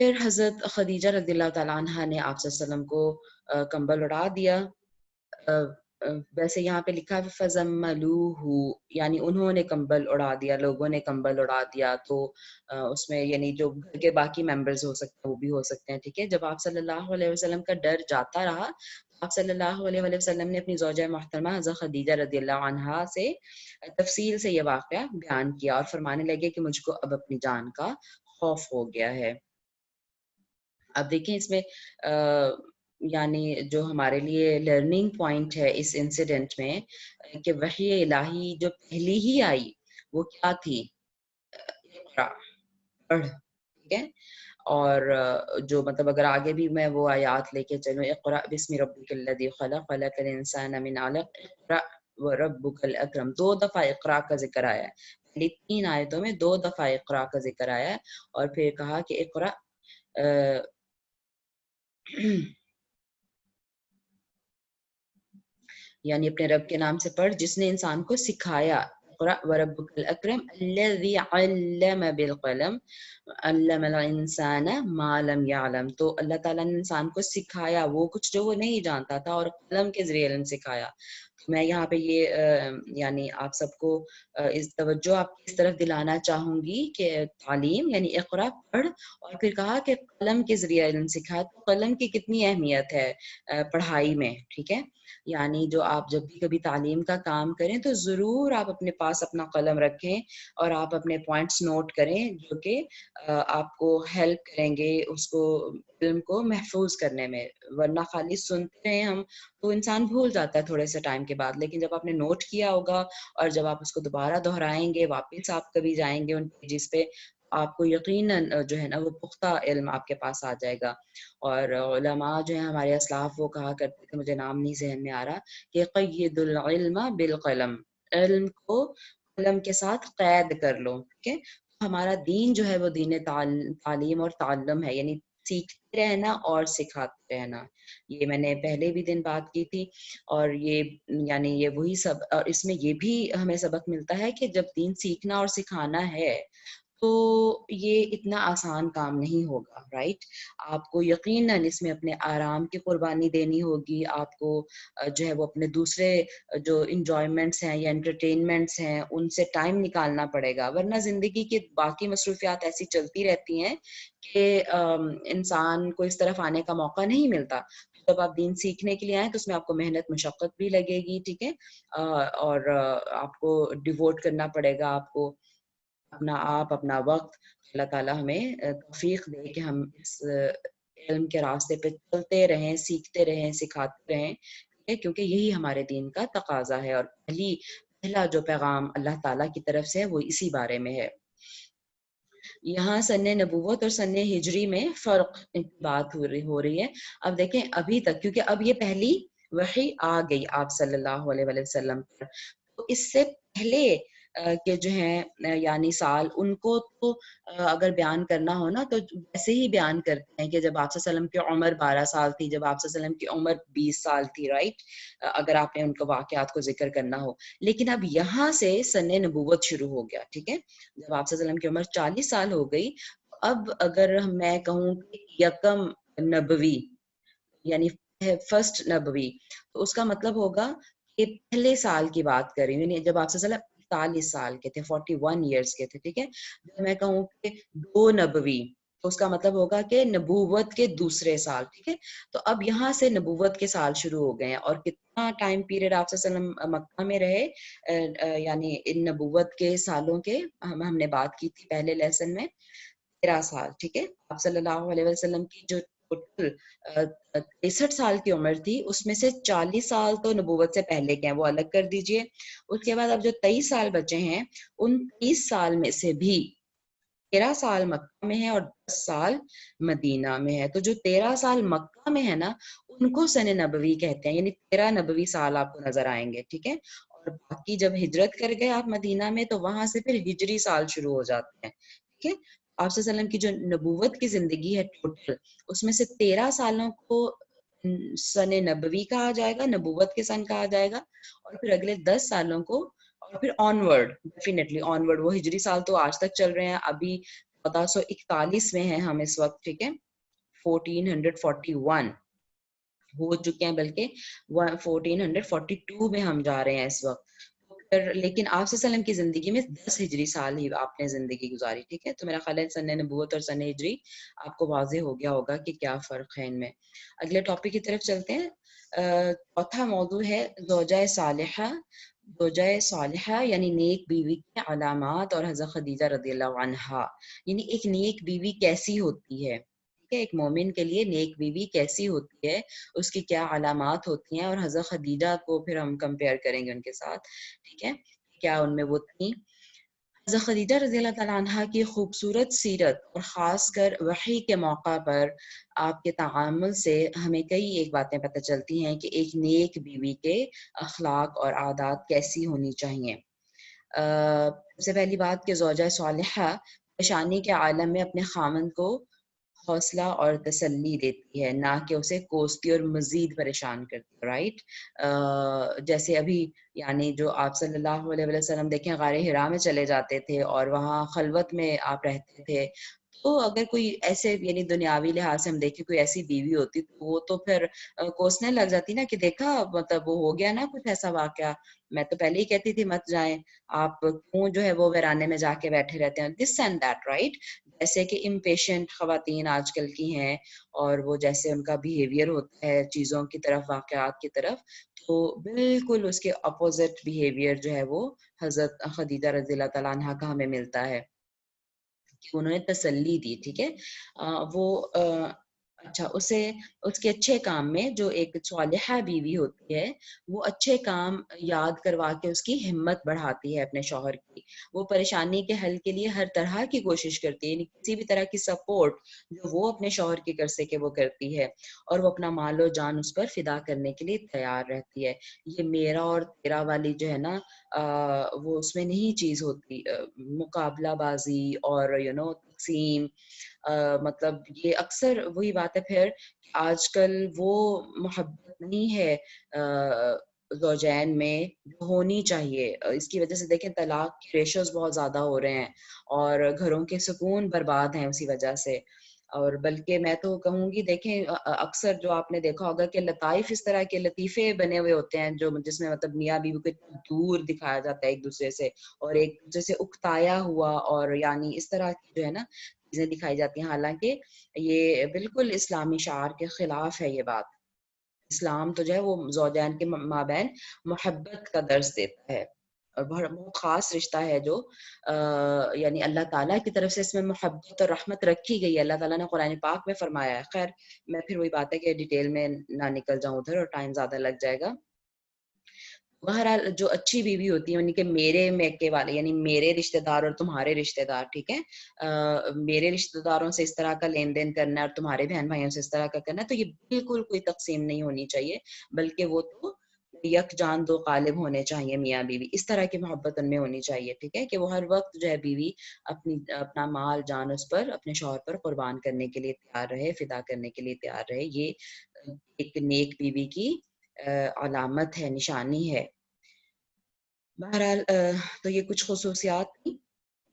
Speaker 1: پھر حضرت خدیجہ رضی اللہ تعالیٰ عنہا نے آپ صلی اللہ علیہ وسلم کو کمبل اڑا دیا. ویسے یہاں پہ لکھا ہے فَزَمَّلُوهُ، یعنی انہوں نے کمبل اڑا دیا، لوگوں نے کمبل اڑا دیا. تو اس میں یعنی جو گھر کے باقی ممبرز ہو سکتے ہیں وہ بھی ہو سکتے ہیں. ٹھیک ہے. جب آپ صلی اللہ علیہ وسلم کا ڈر جاتا رہا، آپ صلی اللہ علیہ وسلم نے اپنی زوجہ محترمہ حضرت خدیجہ رضی اللہ عنہا سے تفصیل سے یہ واقعہ بیان کیا اور فرمانے لگے کہ مجھ کو اب اپنی جان کا خوف ہو گیا ہے. اب دیکھیں اس میں یعنی جو ہمارے لیے لرننگ پوائنٹ ہے اس انسیڈنٹ میں کہ وحی الہی جو پہلی ہی آئی وہ کیا تھی؟ اقرا، پڑھ. ٹھیک ہے. اور جو مطلب اگر آگے بھی میں وہ آیات لے کے چلوں، اقرا بسم ربک الذی خلق، خلق الانسان من علق، اقرا وربک الاکرم. 2 دفعہ اقرا کا ذکر آیا ہے. پہلی 3 آیتوں میں 2 دفعہ اقرا کا ذکر آیا ہے اور پھر کہا کہ اقرا یعنی اپنے رب کے نام سے پڑھ جس نے انسان کو سکھایا. اقرأ وربک الاکرم الذی علم بالقلم علم الانسان ما لم يعلم. تو اللہ تعالیٰ نے انسان کو سکھایا وہ کچھ جو وہ نہیں جانتا تھا اور قلم کے ذریعے علم سکھایا. میں یہاں پہ یہ یعنی آپ سب کو اس توجہ آپ کی اس طرف دلانا چاہوں گی کہ تعلیم یعنی اقرا پڑھ، اور پھر کہا کہ قلم کے ذریعے علم سکھا. تو قلم کی کتنی اہمیت ہے پڑھائی میں. ٹھیک ہے. یعنی جو آپ جب بھی کبھی تعلیم کا کام کریں تو ضرور آپ اپنے پاس اپنا قلم رکھیں اور آپ اپنے پوائنٹس نوٹ کریں جو کہ آپ کو ہیلپ کریں گے اس کو علم کو محفوظ کرنے میں. ورنہ خالی سنتے ہیں ہم تو انسان بھول جاتا ہے تھوڑے سے ٹائم کے بعد، لیکن جب آپ نے نوٹ کیا ہوگا اور جب آپ اس کو دوبارہ دہرائیں گے، واپس آپ کبھی جائیں گے ان پیجز پہ، آپ کو یقیناً جو ہے نا وہ پختہ علم آپ کے پاس آ جائے گا. اور علماء جو ہیں ہمارے اسلاف وہ کہا کرتے تھے، مجھے نام نہیں ذہن میں آ رہا، کہ قید العلم بالقلم، علم کو قلم کے ساتھ قید کر لو. ٹھیک ہے. ہمارا دین جو ہے وہ دین تعلیم اور تعلم ہے، یعنی سیکھتے رہنا اور سکھاتے رہنا. یہ میں نے پہلے بھی دن بات کی تھی. اور یہ یعنی یہ وہی سب، اور اس میں یہ بھی ہمیں سبق ملتا ہے کہ جب دین سیکھنا اور سکھانا ہے تو یہ اتنا آسان کام نہیں ہوگا. رائٹ. آپ کو یقیناً اس میں اپنے آرام کی قربانی دینی ہوگی. آپ کو جو ہے وہ اپنے دوسرے جو انجوائمنٹس ہیں یا انٹرٹینمنٹس ہیں ان سے ٹائم نکالنا پڑے گا، ورنہ زندگی کی باقی مصروفیات ایسی چلتی رہتی ہیں کہ انسان کو اس طرف آنے کا موقع نہیں ملتا. جب آپ دین سیکھنے کے لیے آئیں تو اس میں آپ کو محنت مشقت بھی لگے گی. ٹھیک ہے. اور آپ کو ڈیووٹ کرنا پڑے گا، آپ کو اپنا آپ اپنا وقت. اللہ تعالیٰ ہمیں توفیق دے کہ ہم اس علم کے راستے پہ چلتے رہیں، سیکھتے رہیں، سکھاتے رہیں، کیونکہ یہی ہمارے دین کا تقاضا ہے. اور پہلا جو پیغام اللہ تعالیٰ کی طرف سے ہے وہ اسی بارے میں ہے. یہاں سن نبوت اور سن ہجری میں فرق بات ہو رہی ہے. اب دیکھیں ابھی تک، کیونکہ اب یہ پہلی وحی آ گئی آپ صلی اللہ علیہ وسلم پر، تو اس سے پہلے کہ جو ہیں یعنی سال ان کو تو اگر بیان کرنا ہو نا تو ویسے ہی بیان کرتے ہیں کہ جب آپ صلی اللہ علیہ وسلم کی عمر 12 سال تھی، جب آپ صلی اللہ علیہ وسلم کی عمر 20 سال تھی. رائٹ. اگر آپ نے ان کو واقعات کو ذکر کرنا ہو. لیکن اب یہاں سے سن نبوت شروع ہو گیا. ٹھیک ہے. جب آپ صلی اللہ علیہ وسلم کی عمر 40 سال ہو گئی، اب اگر میں کہوں کہ یکم نبوی یعنی فرسٹ نبوی، تو اس کا مطلب ہوگا کہ پہلے سال کی بات کر رہی ہوں. یعنی جب آپ صلی اللہ علیہ وسلم 40 سال کے تھے، 41 ایئرس کے تھے. ٹھیک ہے. جب میں کہوں کہ 2 نبوی تو اس کا مطلب ہوگا کہ نبوت کے دوسرے سال. ٹھیک ہے. تو اب یہاں سے نبوت کے سال شروع ہو گئے ہیں. اور کتنا ٹائم پیریڈ آپ صلی اللہ علیہ وسلم مکہ میں رہے، یعنی ان نبوت کے سالوں کے ہم نے بات کی تھی پہلے لیسن میں، 13 سال. ٹھیک ہے. آپ صلی اللہ علیہ وسلم کی جو ٹوٹل 63 سال کی عمر تھی اس میں سے 40 سال تو نبوت سے پہلے کے ہیں، وہ الگ کر دیجئے. اس کے بعد اب جو 23 سال بچے ہیں ان 23 سال میں سے بھی 13 سال مکہ میں ہے اور 10 سال مدینہ میں ہے. تو جو 13 سال مکہ میں ہے نا ان کو سن نبوی کہتے ہیں، یعنی 13 نبوی سال آپ کو نظر آئیں گے. ٹھیک ہے. اور باقی جب ہجرت کر گئے آپ مدینہ میں تو وہاں سے پھر ہجری سال شروع ہو جاتے ہیں. ٹھیک ہے. آپ صلی اللہ علیہ وسلم کی جو نبوت کی زندگی ہے ٹوٹل، اس میں سے 13 سالوں کو سن نبوی کہا جائے گا، نبوت کے سن کہا جائے گا. اور پھر اگلے 10 سالوں کو، اور پھر آن ورڈ، ڈیفینیٹلی آن ورڈ، وہ ہجری سال تو آج تک چل رہے ہیں. ابھی 1441 میں ہیں ہم اس وقت, ٹھیک ہے, 1441 ہو چکے ہیں, بلکہ 1442 میں ہم جا رہے ہیں اس وقت. لیکن آپ صلی اللہ علیہ وسلم کی زندگی میں 10 ہجری سال ہی آپ نے زندگی گزاری, ٹھیک ہے. تو میرا خیال ہے سن نبوت اور سن ہجری آپ کو واضح ہو گیا ہوگا کہ کیا فرق ہے ان میں. اگلے ٹاپک کی طرف چلتے ہیں. چوتھا موضوع ہے زوجہ صالحہ. زوجہ صالحہ یعنی نیک بیوی کے علامات, اور حضرت خدیجہ رضی اللہ عنہا یعنی ایک نیک بیوی کیسی ہوتی ہے, ایک مومن کے لیے نیک بیوی کیسی ہوتی ہے, اس کی کیا علامات ہوتی ہیں, اور حضرت خدیجہ کو پھر ہم کمپیئر کریں گے ان کے ساتھ, ٹھیک ہے, کیا ان میں وہ تھیں. حضرت خدیجہ رضی اللہ تعالیٰ عنہا کی خوبصورت سیرت اور خاص کر وحی کے موقع پر آپ کے تعامل سے ہمیں کئی ایک باتیں پتہ چلتی ہیں کہ ایک نیک بیوی کے اخلاق اور عادات کیسی ہونی چاہیے. سب سے پہلی بات کہ زوجہ صالحہ پریشانی کے عالم میں اپنے خاوند کو حوصلہ اور تسلی دیتی ہے, نہ کہ اسے کوستی اور مزید پریشان کرتی ہے, رائٹ. جیسے ابھی یعنی جو آپ صلی اللہ علیہ وسلم دیکھیں غار حرا میں چلے جاتے تھے اور وہاں خلوت میں آپ رہتے تھے, تو اگر کوئی ایسے یعنی دنیاوی لحاظ سے ہم دیکھیں کوئی ایسی بیوی ہوتی تو وہ تو پھر کوسنے لگ جاتی نا کہ دیکھا مطلب وہ ہو گیا نا کچھ ایسا واقعہ, میں تو پہلے ہی کہتی تھی مت جائیں آپ, کیوں جو ہے وہ ویرانے میں جا کے بیٹھے رہتے ہیں, دس اینڈ دیٹ, رائٹ. جیسے کہ امپیشنٹ خواتین آج کل کی ہیں, اور وہ جیسے ان کا بیہیویئر ہوتا ہے چیزوں کی طرف, واقعات کی طرف, تو بالکل اس کے اپوزٹ بیہیویئر جو ہے وہ حضرت خدیجہ رضی اللہ تعالیٰ عنہ کا ہمیں ملتا ہے کہ انہوں نے تسلی دی, ٹھیک ہے. وہ اچھا اسے اس کے اچھے کام میں, جو ایک صالحہ بیوی ہوتی ہے وہ اچھے کام یاد کروا کے اس کی ہمت بڑھاتی ہے اپنے شوہر کی. وہ پریشانی کے حل کے لیے ہر طرح کی کوشش کرتی ہے, یعنی کسی بھی طرح کی سپورٹ جو وہ اپنے شوہر کی کر سکے وہ کرتی ہے, اور وہ اپنا مال و جان اس پر فدا کرنے کے لیے تیار رہتی ہے. یہ میرا اور تیرا والی جو ہے نا وہ اس میں نہیں چیز ہوتی, مقابلہ بازی اور تقسیم, مطلب یہ اکثر وہی بات ہے پھر آج کل وہ محبت نہیں ہے زوجین میں جو ہونی چاہیے. اس کی وجہ سے دیکھیں طلاق کے ریشوز بہت زیادہ ہو رہے ہیں اور گھروں کے سکون برباد ہیں اسی وجہ سے. اور بلکہ میں تو کہوں گی دیکھیں اکثر جو آپ نے دیکھا ہوگا کہ لطائف اس طرح کے لطیفے بنے ہوئے ہوتے ہیں جو جس میں مطلب میاں بیوی کو اتنا دور دکھایا جاتا ہے ایک دوسرے سے, اور ایک دوسرے سے اکتایا ہوا, اور یعنی اس طرح کی جو ہے نا چیزیں دکھائی جاتی ہیں, حالانکہ یہ بالکل اسلامی شعار کے خلاف ہے یہ بات. اسلام تو جو ہے وہ زوجین کے مابین محبت کا درس دیتا ہے, اور بہت خاص رشتہ ہے جو یعنی اللہ تعالیٰ کی طرف سے اس میں محبت اور رحمت رکھی گئی ہے. اللہ تعالیٰ نے قرآن پاک میں فرمایا ہے. خیر میں پھر وہی بات ہے کہ ڈیٹیل میں نہ نکل جاؤں ادھر اور ٹائم زیادہ لگ جائے گا. بہرحال جو اچھی بیوی ہوتی ہے یعنی کہ میرے میکے والے یعنی میرے رشتہ دار اور تمہارے رشتہ دار, ٹھیک ہے, میرے رشتہ داروں سے اس طرح کا لین دین کرنا ہے اور تمہارے بہن بھائیوں سے اس طرح کا کرنا ہے, تو یہ بالکل کوئی تقسیم نہیں ہونی چاہیے, بلکہ وہ تو یک جان دو قالب ہونے چاہیے میاں بیوی, اس طرح کی محبت ان میں ہونی چاہیے, ٹھیک ہے, کہ وہ ہر وقت جو ہے بیوی اپنا مال جان اس پر اپنے شوہر پر قربان کرنے کے لیے تیار رہے, فدا کرنے کے لیے تیار رہے. یہ ایک نیک بیوی کی علامت ہے, نشانی ہے. بہرحال تو یہ کچھ خصوصیات تھیں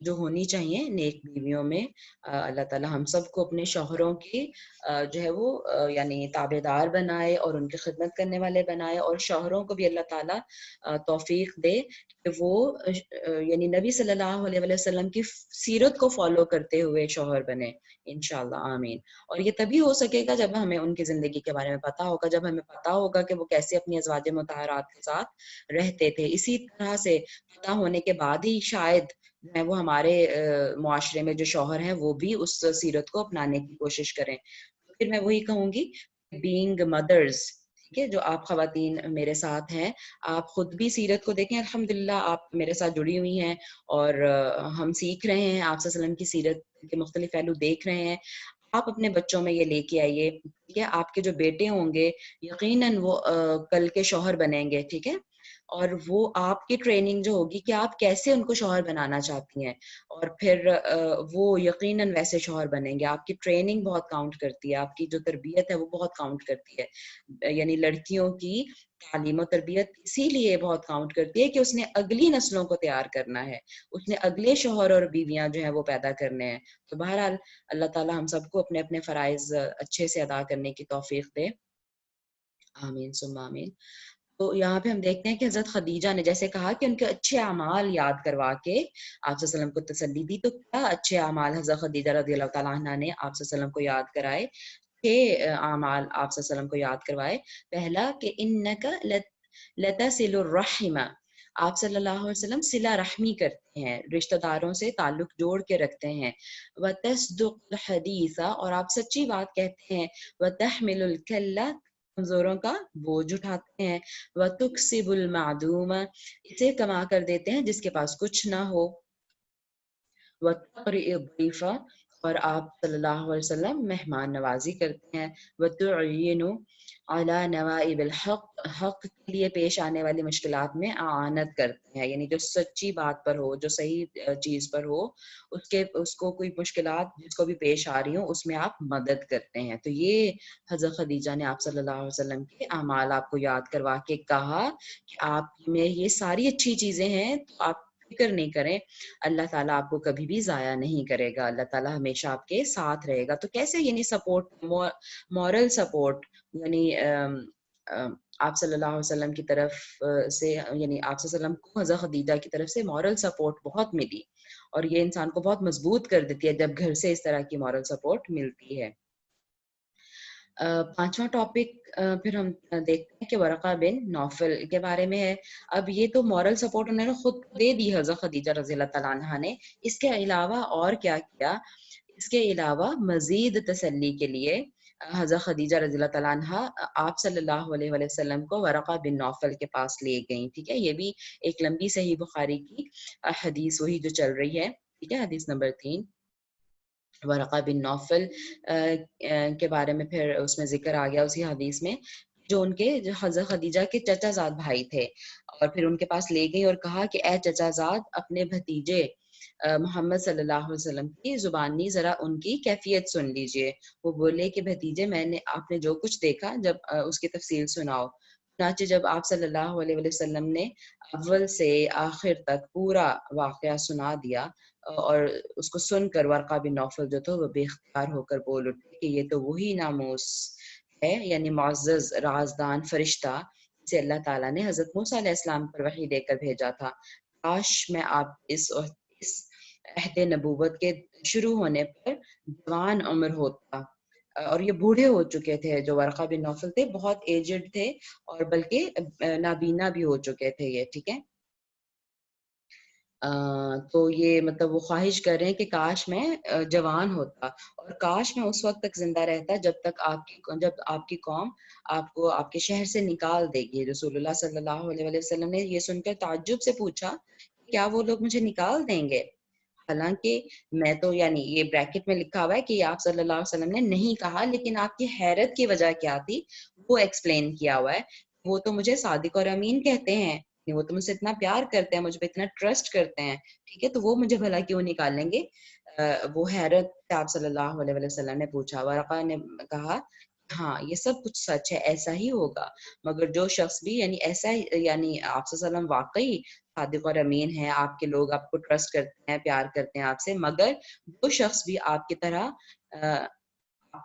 Speaker 1: جو ہونی چاہیے نیک بیویوں میں. اللہ تعالی ہم سب کو اپنے شوہروں کی جو ہے وہ یعنی تابع دار بنائے اور ان کی خدمت کرنے والے بنائے, اور شوہروں کو بھی اللہ تعالی توفیق دے کہ وہ یعنی نبی صلی اللہ علیہ وسلم کی سیرت کو فالو کرتے ہوئے شوہر بنے, انشاءاللہ, آمین. اور یہ تبھی ہو سکے گا جب ہمیں ان کی زندگی کے بارے میں پتا ہوگا, جب ہمیں پتا ہوگا کہ وہ کیسے اپنی ازواج مطہرات کے ساتھ رہتے تھے. اسی طرح سے پتا ہونے کے بعد ہی شاید وہ ہمارے معاشرے میں جو شوہر ہیں وہ بھی اس سیرت کو اپنانے کی کوشش کریں. پھر میں وہی کہوں گی بینگ مدرز, ٹھیک ہے, جو آپ خواتین میرے ساتھ ہیں آپ خود بھی سیرت کو دیکھیں. الحمدللہ آپ میرے ساتھ جڑی ہوئی ہیں اور ہم سیکھ رہے ہیں, آپ صلی اللہ علیہ وسلم کی سیرت کے مختلف پہلو دیکھ رہے ہیں. آپ اپنے بچوں میں یہ لے کے آئیے, ٹھیک ہے, آپ کے جو بیٹے ہوں گے یقیناً وہ کل کے شوہر بنیں گے, ٹھیک ہے. اور وہ آپ کی ٹریننگ جو ہوگی کہ آپ کیسے ان کو شوہر بنانا چاہتی ہیں، اور پھر وہ یقیناً ویسے شوہر بنیں گے. آپ کی ٹریننگ بہت کاؤنٹ کرتی ہے، آپ کی جو تربیت ہے وہ بہت کاؤنٹ کرتی ہے. یعنی لڑکیوں کی تعلیم و تربیت اسی لیے بہت کاؤنٹ کرتی ہے کہ اس نے اگلی نسلوں کو تیار کرنا ہے، اس نے اگلے شوہر اور بیویاں جو ہیں وہ پیدا کرنے ہیں. تو بہرحال اللہ تعالی ہم سب کو اپنے اپنے فرائض اچھے سے ادا کرنے کی توفیق دے. آمین ثم آمین. تو یہاں پہ ہم دیکھتے ہیں کہ حضرت خدیجہ نے جیسے کہا کہ ان کے اچھے اعمال یاد کروا کے آپ صلی اللہ علیہ وسلم کو تسلی دی، تو کیا اچھے اعمال حضرت خدیجہ رضی اللہ تعالیٰ عنہ نے آپ صلی اللہ علیہ وسلم کو یاد کرائے. اعمال آپ صلی اللہ علیہ وسلم کو یاد کروائے. پہلا کہ انک لتصل الرحم، آپ صلی اللہ علیہ وسلم صلہ رحمی کرتے ہیں، رشتہ داروں سے تعلق جوڑ کے رکھتے ہیں. وتصدق الحدیث، اور آپ سچی بات کہتے ہیں. وتحمل الکل، کمزوروں کا بوجھ اٹھاتے ہیں. وتکسب المعدوم، اسے کما کر دیتے ہیں جس کے پاس کچھ نہ ہو. وتقرئ الضیف، اور آپ صلی اللہ علیہ وسلم مہمان نوازی کرتے ہیں. وتعین علی نوائب الحق، حق کے لیے پیش آنے والی مشکلات میں اعانت کرتے ہیں، یعنی جو سچی بات پر ہو، جو صحیح چیز پر ہو، اس کو کوئی مشکلات جس کو بھی پیش آ رہی ہوں اس میں آپ مدد کرتے ہیں. تو یہ حضرت خدیجہ نے آپ صلی اللہ علیہ وسلم کے اعمال آپ کو یاد کروا کے کہا کہ آپ میں یہ ساری اچھی چیزیں ہیں، تو آپ فکر نہیں کریں، اللہ تعالیٰ آپ کو کبھی بھی ضائع نہیں کرے گا، اللہ تعالیٰ ہمیشہ آپ کے ساتھ رہے گا. تو کیسے یعنی سپورٹ، مورل سپورٹ، یعنی آپ صلی اللہ علیہ وسلم کی طرف سے، یعنی آپ صلی اللہ علیہ وسلم کو حضرت خدیجہ کی طرف سے مورل سپورٹ بہت ملی، اور یہ انسان کو بہت مضبوط کر دیتی ہے جب گھر سے اس طرح کی مورل سپورٹ ملتی ہے. پانچواں ٹاپک پھر ہم دیکھتے ہیں کہ ورقہ بن نوفل کے بارے میں ہے. اب یہ تو مورل سپورٹ انہوں نے خود دے دی حضرت خدیجہ رضی اللہ تعالیٰ عنہ نے، اس کے علاوہ اور کیا کیا؟ اس کے علاوہ مزید تسلی کے لیے حضرت خدیجہ رضی اللہ تعالیٰ عنہ آپ صلی اللہ علیہ وسلم کو ورقہ بن نوفل کے پاس لے گئیں. ٹھیک ہے، یہ بھی ایک لمبی صحیح بخاری کی حدیث وہی جو چل رہی ہے. ٹھیک ہے، حدیث نمبر 3 ورقہ بن نوفل کے بارے میں پھر اس میں ذکر آ گیا اسی حدیث میں، جو ان کے جو حضرت خدیجہ کے چچا زاد بھائی تھے، اور پھر ان کے پاس لے گئی اور کہا کہ اے چچا زاد، اپنے بھتیجے محمد صلی اللہ علیہ وسلم کی زبانی ذرا ان کی کیفیت سن لیجئے. وہ بولے کہ بھتیجے، آپ نے جو کچھ دیکھا جب اس کی تفصیل سناؤ. چنانچہ جب آپ صلی اللہ علیہ وسلم نے اول سے آخر تک پورا واقعہ سنا دیا، اور اس کو سن کر ورقہ بن نوفل جو تھا وہ بے اختیار ہو کر بول اٹھے کہ یہ تو وہی ناموس ہے، یعنی معزز رازدان فرشتہ جسے اللہ تعالیٰ نے حضرت موسیٰ علیہ السلام پر وحی دے کر بھیجا تھا. کاش میں آپ اس عہد نبوت کے شروع ہونے پر جوان عمر ہوتا. اور یہ بوڑھے ہو چکے تھے، جو ورقہ بن نوفل تھے بہت ایجڈ تھے، اور بلکہ نابینا بھی ہو چکے تھے یہ. ٹھیک ہے، تو یہ مطلب وہ خواہش کر رہے ہیں کہ کاش میں جوان ہوتا، اور کاش میں اس وقت تک زندہ رہتا جب آپ کی قوم آپ کو آپ کے شہر سے نکال دے گی. رسول اللہ صلی اللہ علیہ وسلم نے یہ سن کر تعجب سے پوچھا، کیا وہ لوگ مجھے نکال دیں گے؟ حالانکہ میں تو، یعنی یہ بریکٹ میں لکھا ہوا ہے کہ یہ آپ صلی اللہ علیہ وسلم نے نہیں کہا، لیکن آپ کی حیرت کی وجہ کیا تھی وہ ایکسپلین کیا ہوا ہے. وہ تو مجھے صادق اور امین کہتے ہیں، وہ تو مجھ سے اتنا پیار کرتے ہیں، مجھ پہ اتنا ٹرسٹ کرتے ہیں، ٹھیک ہے، تو وہ مجھے بھلا کیوں نکال لیں گے؟ وہ حیرت سے آپ صلی اللہ علیہ وسلم نے پوچھا. ورقہ نے کہا ہاں یہ سب کچھ سچ ہے، ایسا ہی ہوگا، مگر جو شخص بھی یعنی ایسا، یعنی آپ صلی اللہ علیہ وسلم واقعی صادق اور امین ہے، آپ کے لوگ آپ کو ٹرسٹ کرتے ہیں، پیار کرتے ہیں آپ سے، مگر جو شخص بھی آپ کی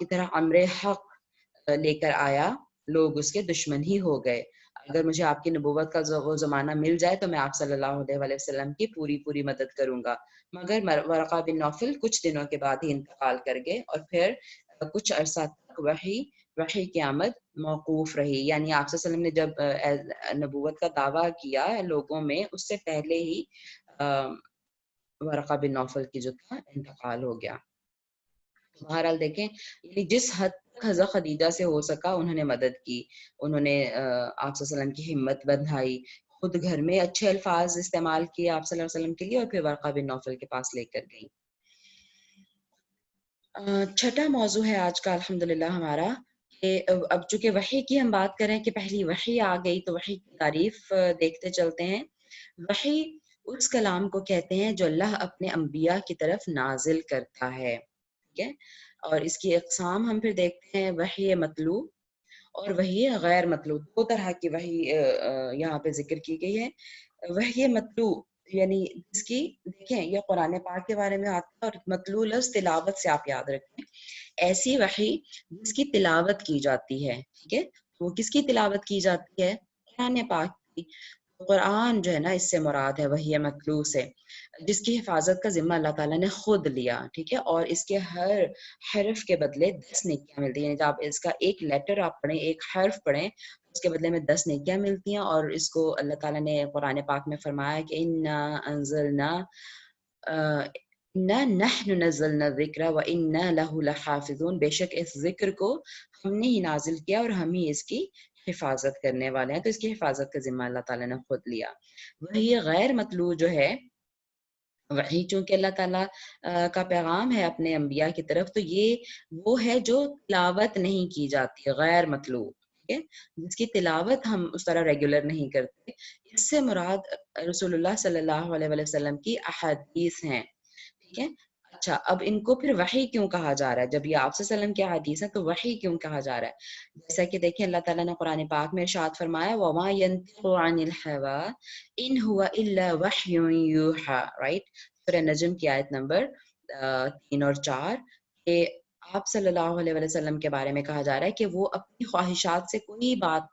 Speaker 1: طرح امر حق لے کر آیا، لوگ اس کے دشمن ہی ہو گئے. اگر مجھے آپ کی نبوت کا وہ زمانہ مل جائے تو میں آپ صلی اللہ علیہ وسلم کی پوری مدد کروں گا. مگر ورقہ بن نوفل کچھ دنوں کے بعد ہی انتقال کر گئے، اور پھر کچھ عرصہ تک وحی کی آمد موقوف رہی. یعنی آپ صلی اللہ علیہ وسلم نے جب نبوت کا دعویٰ کیا لوگوں میں، اس سے پہلے ہی ورقہ بن نوفل کی جو تھا انتقال ہو گیا. بہرحال دیکھیں، یعنی جس حد تک حضرت خدیجہ سے ہو سکا انہوں نے مدد کی، انہوں نے آپ صلی اللہ علیہ وسلم کی ہمت بندھائی، خود گھر میں اچھے الفاظ استعمال کیے آپ صلی اللہ علیہ وسلم کے لیے، اور پھر ورقہ بن نوفل کے پاس لے کر گئی. چھٹا موضوع ہے آج کا الحمدللہ ہمارا کہ اب چونکہ وحی کی ہم بات کریں کہ پہلی وحی آ گئی تو وحی کی تعریف دیکھتے چلتے ہیں. وحی اس کلام کو کہتے ہیں جو اللہ اپنے انبیاء کی طرف نازل کرتا ہے. ٹھیک ہے. اور اس کی اقسام ہم پھر دیکھتے ہیں. وحی مطلوب اور وحی غیر مطلوب، دو طرح کی وحی یہاں پہ ذکر کی گئی ہے. وحی مطلوب یعنی جس کی، دیکھیں یہ قرآن پاک کے بارے میں آتا ہے، اور مطلوب لفظ تلاوت سے آپ یاد رکھیں، ایسی وحی جس کی تلاوت کی جاتی ہے. ٹھیک ہے. وہ کس کی تلاوت کی جاتی ہے؟ قرآن پاک کی. قرآن جو ہے نا اس سے مراد ہے وحی مطلوب سے، جس کی حفاظت کا ذمہ اللہ تعالیٰ نے خود لیا. ٹھیک ہے. اور اس کے ہر حرف کے بدلے 10 نیکیاں ملتی ہیں. جب آپ اس کا ایک لیٹر آپ پڑھیں، ایک حرف پڑھیں، اس کے بدلے میں 10 نیکیاں ملتی ہیں. اور اس کو اللہ تعالیٰ نے قرآن پاک میں فرمایا کہ انا انزلنا انا نحن نزلنا الذکر وانا له لحافظون، بے شک اس ذکر کو ہم نے ہی نازل کیا اور ہم ہی اس کی حفاظت کرنے والے ہیں. تو اس کی حفاظت کا ذمہ اللہ تعالیٰ نے خود لیا. وہی غیر مطلوب جو ہے، وہی چونکہ اللہ تعالیٰ کا پیغام ہے اپنے انبیاء کی طرف، تو یہ وہ ہے جو تلاوت نہیں کی جاتی، غیر مطلوب. ٹھیک ہے. جس کی تلاوت ہم اس طرح ریگولر نہیں کرتے. اس سے مراد رسول اللہ صلی اللہ علیہ وسلم کی احادیث ہیں. ٹھیک ہے. اچھا، اب ان کو پھر وحی کیوں کہا جا رہا ہے؟ جب یہ آپ صلی اللہ علیہ وسلم کی حدیث ہے تو وحی کیوں کہا جا رہا ہے؟ جیسا کہ دیکھیں اللہ تعالیٰ نے قرآن پاک میں ارشاد فرمایا وَمَا يَنطِقُ عَنِ الْهَوَىٰ إِنْ هُوَ إِلَّا وَحْيٌ يُوحَىٰ. رائٹ. سورہ نجم کی آیت نمبر 3 اور 4 کہ آپ صلی اللہ علیہ وسلم کے بارے میں کہا جا رہا ہے کہ وہ اپنی خواہشات سے کوئی بات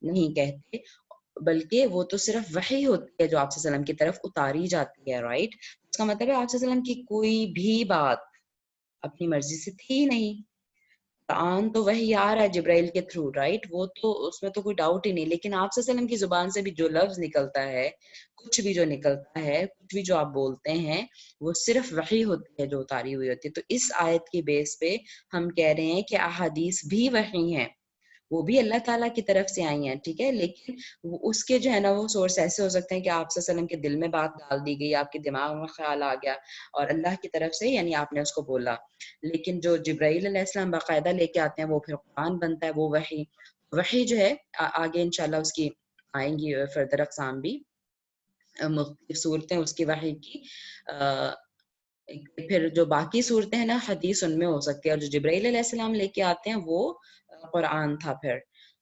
Speaker 1: نہیں کہتے، بلکہ وہ تو صرف وحی ہوتی ہے جو آپ صلی اللہ علیہ وسلم کی طرف اتاری جاتی ہے. رائٹ. اس کا مطلب ہے آپ صلی اللہ علیہ وسلم کی کوئی بھی بات اپنی مرضی سے تھی نہیں. قرآن تو وحی آ رہا ہے جبرائیل کے تھرو، رائٹ، وہ تو اس میں تو کوئی ڈاؤٹ ہی نہیں. لیکن آپ صلی اللہ علیہ وسلم کی زبان سے بھی جو لفظ نکلتا ہے، کچھ بھی جو نکلتا ہے، کچھ بھی جو آپ بولتے ہیں، وہ صرف وحی ہوتی ہے جو اتاری ہوئی ہوتی ہے. تو اس آیت کی بیس پہ ہم کہہ رہے ہیں کہ احادیث بھی وحی ہیں، وہ بھی اللہ تعالیٰ کی طرف سے آئی ہیں. ٹھیک ہے. لیکن اس کے جو ہے نا وہ سورس ایسے ہو سکتے ہیں کہ آپ صلی اللہ علیہ وسلم کے دل میں بات ڈال دی گئی، آپ کے دماغ میں خیال آ گیا اور اللہ کی طرف سے یعنی آپ نے اس کو بولا. لیکن جو جبرائیل علیہ السلام باقاعدہ لے کے آتے ہیں وہ پھر قرآن بنتا ہے، وہ وحی جو ہے آگے انشاءاللہ اس کی آئیں گی فردر اقسام بھی، مختلف صورتیں اس کی وحی کی. پھر جو باقی صورتیں ہیں نا حدیث ان میں ہو سکتی ہے، اور جو جبرائیل علیہ السلام لے کے آتے ہیں وہ قرآن تھا. پھر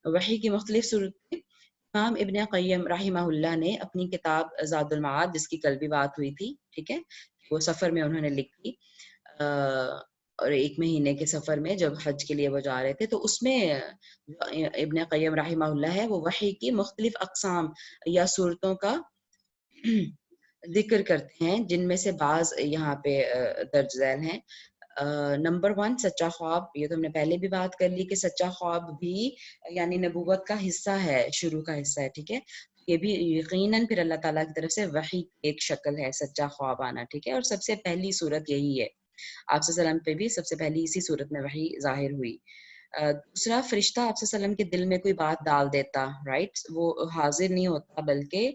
Speaker 1: وحی کی مختلف صورتیں امام ابن قیم رحمہ اللہ نے اپنی کتاب زاد المعاد، جس کی کل بھی بات ہوئی تھی، ٹھیک ہے، وہ سفر میں انہوں نے لکھی، اور 1 مہینے کے سفر میں جب حج کے لیے وہ جا رہے تھے، تو اس میں ابن قیم رحمہ اللہ ہے وہ وحی کی مختلف اقسام یا صورتوں کا ذکر کرتے ہیں، جن میں سے بعض یہاں پہ درج ذیل ہیں. نمبر 1 سچا خواب. یہ تو ہم نے پہلے بھی بات کر لی کہ سچا خواب بھی یعنی نبوت کا حصہ ہے، شروع کا حصہ ہے. ٹھیک ہے. یہ بھی یقیناً پھر اللہ تعالیٰ کی طرف سے وحی ایک شکل ہے، سچا خواب آنا. ٹھیک ہے. اور سب سے پہلی صورت یہی ہے، آپ صلی اللہ علیہ وسلم پہ بھی سب سے پہلی اسی صورت میں وحی ظاہر ہوئی. دوسرا، فرشتہ آپ صلی اللہ علیہ وسلم کے دل میں کوئی بات ڈال دیتا، رائٹ، وہ حاضر نہیں ہوتا بلکہ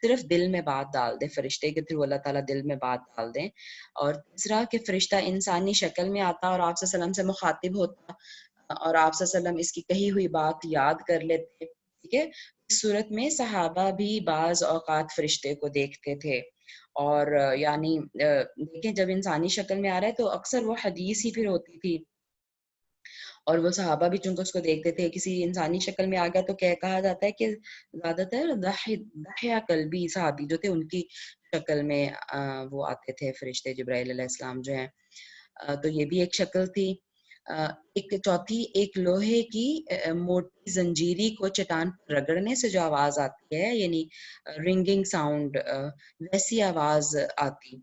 Speaker 1: صرف دل میں بات ڈال دے، فرشتے کے تھرو اللہ تعالیٰ دل میں بات ڈال دیں. اور تیسرا کہ فرشتہ انسانی شکل میں آتا اور آپ صلی اللہ علیہ وسلم سے مخاطب ہوتا، اور آپ صلی اللہ علیہ وسلم اس کی کہی ہوئی بات یاد کر لیتے. ٹھیک ہے. اس صورت میں صحابہ بھی بعض اوقات فرشتے کو دیکھتے تھے، اور یعنی دیکھیں جب انسانی شکل میں آ رہا ہے تو اکثر وہ حدیث ہی پھر ہوتی تھی، اور وہ صحابہ بھی چونکہ اس کو دیکھتے تھے. کسی انسانی شکل میں آ گیا تو کہا جاتا ہے کہ زیادہ تر دحیہ کلبی صحابی جو تھے ان کی شکل میں وہ آتے تھے فرشتے جبرائیل علیہ السلام جو ہیں. تو یہ بھی ایک شکل تھی. ایک چوتھی، ایک لوہے کی موٹی زنجیری کو چٹان پر رگڑنے سے جو آواز آتی ہے، یعنی رنگنگ ساؤنڈ، ویسی آواز آتی.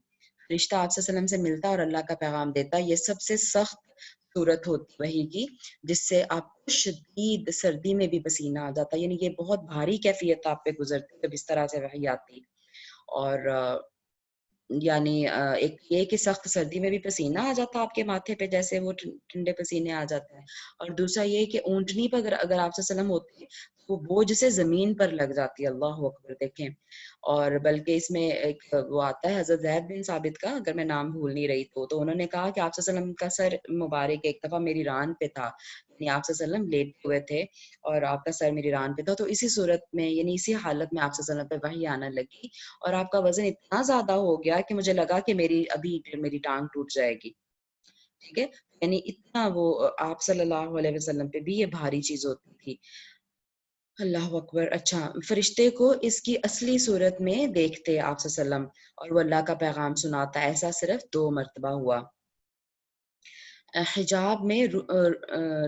Speaker 1: فرشتہ آپ صلی اللہ علیہ وسلم سے ملتا اور اللہ کا پیغام دیتا. یہ سب سے سخت صورت ہوتی وحی کی، جس سے آپ کو شدید سردی میں بھی پسینہ آ جاتا، یعنی یہ بہت بھاری کیفیت آپ پہ گزرتی جب اس طرح سے وحی آتی. اور یعنی ایک یہ کہ سخت سردی میں بھی پسینہ آ جاتا آپ کے ماتھے پہ، جیسے وہ ٹھنڈے پسینے آ جاتے ہیں. اور دوسرا یہ کہ اونٹنی پر اگر آپ صلی اللہ علیہ وسلم ہوتے وہ بوجھ سے زمین پر لگ جاتی ہے. اللہ اکبر. دیکھیں، اور بلکہ اس میں ایک وہ آتا ہے حضرت زید بن ثابت کا، اگر میں نام بھول نہیں رہی تو انہوں نے کہا کہ آپ صلی اللہ علیہ وسلم کا سر مبارک ایک دفعہ میری ران پہ تھا، یعنی آپ صلی اللہ علیہ وسلم لیٹے ہوئے تھے اور آپ کا سر میری ران پہ تھا، تو اسی صورت میں یعنی اسی حالت میں آپ صلی اللہ علیہ وسلم پہ وحی آنا لگی اور آپ کا وزن اتنا زیادہ ہو گیا کہ مجھے لگا کہ میری ٹانگ ٹوٹ جائے گی. ٹھیک ہے، یعنی اتنا وہ آپ صلی اللہ علیہ وسلم پہ بھی یہ بھاری چیز ہوتی تھی. اللہ اکبر. اچھا، فرشتے کو اس کی اصلی صورت میں دیکھتے آپ صلی اللہ علیہ وسلم اور وہ اللہ کا پیغام سناتا. ایسا صرف 2 مرتبہ ہوا. حجاب میں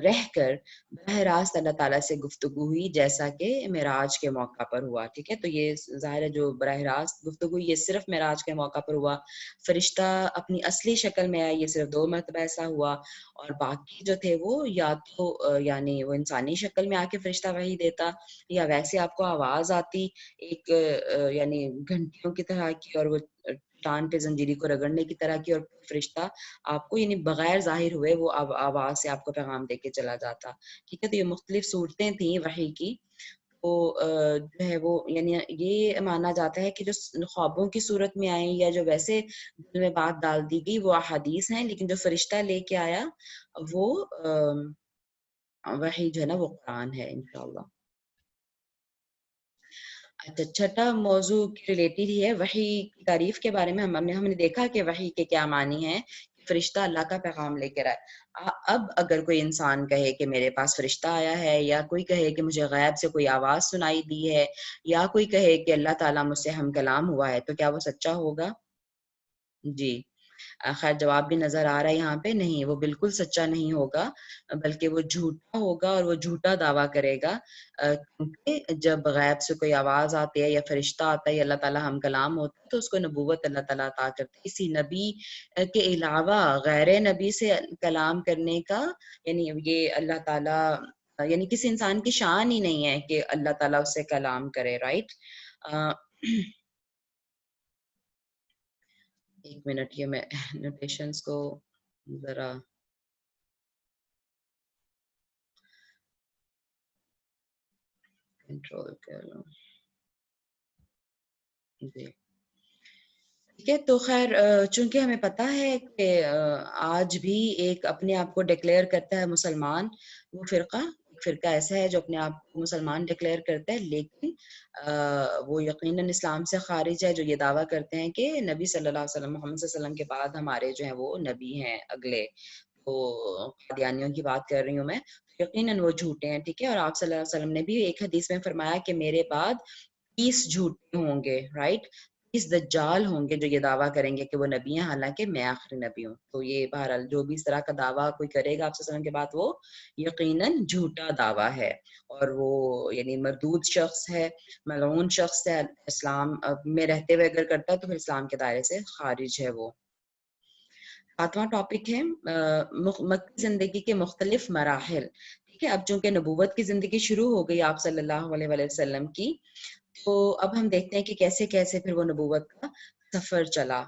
Speaker 1: رہ کر براہ راست اللہ تعالیٰ سے گفتگو ہوئی، جیسا کہ معراج کے موقع پر ہوا. ٹھیک ہے، تو یہ ظاہر ہے جو براہ راست گفتگو یہ صرف معراج کے موقع پر ہوا. فرشتہ اپنی اصلی شکل میں آیا، یہ صرف 2 مرتبہ ایسا ہوا. اور باقی جو تھے وہ یا تو یعنی وہ انسانی شکل میں آ کے فرشتہ وحی دیتا، یا ویسے آپ کو آواز آتی ایک یعنی گھنٹیوں کی طرح کی، اور وہ ٹان پہ زنجیری کو رگڑنے کی طرح کی، اور فرشتہ آپ کو یعنی بغیر ظاہر ہوئے وہ آواز سے آپ کو پیغام دے کے چلا جاتا. ٹھیک ہے، تو یہ مختلف صورتیں تھیں وحی کی. تو جو ہے وہ یعنی یہ مانا جاتا ہے کہ جو خوابوں کی صورت میں آئیں یا جو ویسے دل میں بات ڈال دی گئی وہ احادیث ہیں، لیکن جو فرشتہ لے کے آیا وہ وحی جو ہے نا وہ قرآن ہے انشاءاللہ. اچھا، چھٹا موضوع ریلیٹڈ ہی ہے وحی کی تعریف کے بارے میں. ہم نے دیکھا کہ وحی کے کیا معنی ہیں. فرشتہ اللہ کا پیغام لے کر آئے. اب اگر کوئی انسان کہے کہ میرے پاس فرشتہ آیا ہے، یا کوئی کہے کہ مجھے غیب سے کوئی آواز سنائی دی ہے، یا کوئی کہے کہ اللہ تعالیٰ مجھ سے ہم کلام ہوا ہے، تو کیا وہ سچا ہوگا؟ جی، خیر جواب بھی نظر آ رہا ہے یہاں پہ. نہیں، وہ بالکل سچا نہیں ہوگا، بلکہ وہ جھوٹا ہوگا اور وہ جھوٹا دعویٰ کرے گا. کیونکہ جب غیب سے کوئی آواز آتی ہے یا فرشتہ آتا ہے یا اللہ تعالیٰ ہم کلام ہوتا ہے تو اس کو نبوت اللہ تعالیٰ عطا کرتے ہیں. کسی نبی کے علاوہ غیر نبی سے کلام کرنے کا یعنی یہ اللہ تعالیٰ یعنی کسی انسان کی شان ہی نہیں ہے کہ اللہ تعالیٰ اس سے کلام کرے. رائٹ. ایک منٹ، یہ میں نوٹیشنز کو ذرا کنٹرول کر لوں. جی ٹھیک ہے. تو خیر چونکہ ہمیں پتہ ہے کہ آج بھی ایک اپنے آپ کو ڈکلیئر کرتا ہے مسلمان، وہ فرقہ ایسا ہے جو اپنے آپ کو مسلمان ڈکلیئر کرتا ہے، لیکن وہ یقیناً اسلام سے خارج ہے، جو یہ دعویٰ کرتے ہیں کہ نبی صلی اللہ علیہ وسلم محمد صلی اللہ علیہ وسلم کے بعد ہمارے جو ہیں وہ نبی ہیں اگلے. تو قادیانیوں کی بات کر رہی ہوں میں. یقیناً وہ جھوٹے ہیں. ٹھیک ہے، اور آپ صلی اللہ علیہ وسلم نے بھی ایک حدیث میں فرمایا کہ میرے بعد 30 جھوٹے ہوں گے. رائٹ، 30 دجال ہوں گے جو یہ دعویٰ کریں گے کہ وہ نبی ہیں، حالانکہ میں آخری نبی ہوں. تو یہ بہرحال جو بھی اس طرح کا دعویٰ کوئی کرے گا آپ صلی اللہ علیہ وسلم کے بعد وہ یقیناً جھوٹا دعویٰ ہے، اور وہ یعنی مردود شخص ہے، ملعون شخص ہے. اسلام میں رہتے ہوئے اگر کرتا ہے تو پھر اسلام کے دائرے سے خارج ہے وہ. 7واں ٹاپک ہے مکی زندگی کے مختلف مراحل. ٹھیک ہے، اب چونکہ نبوت کی زندگی شروع ہو گئی آپ صلی اللہ علیہ وسلم کی، تو اب ہم دیکھتے ہیں کہ کیسے کیسے پھر وہ نبوت کا سفر چلا.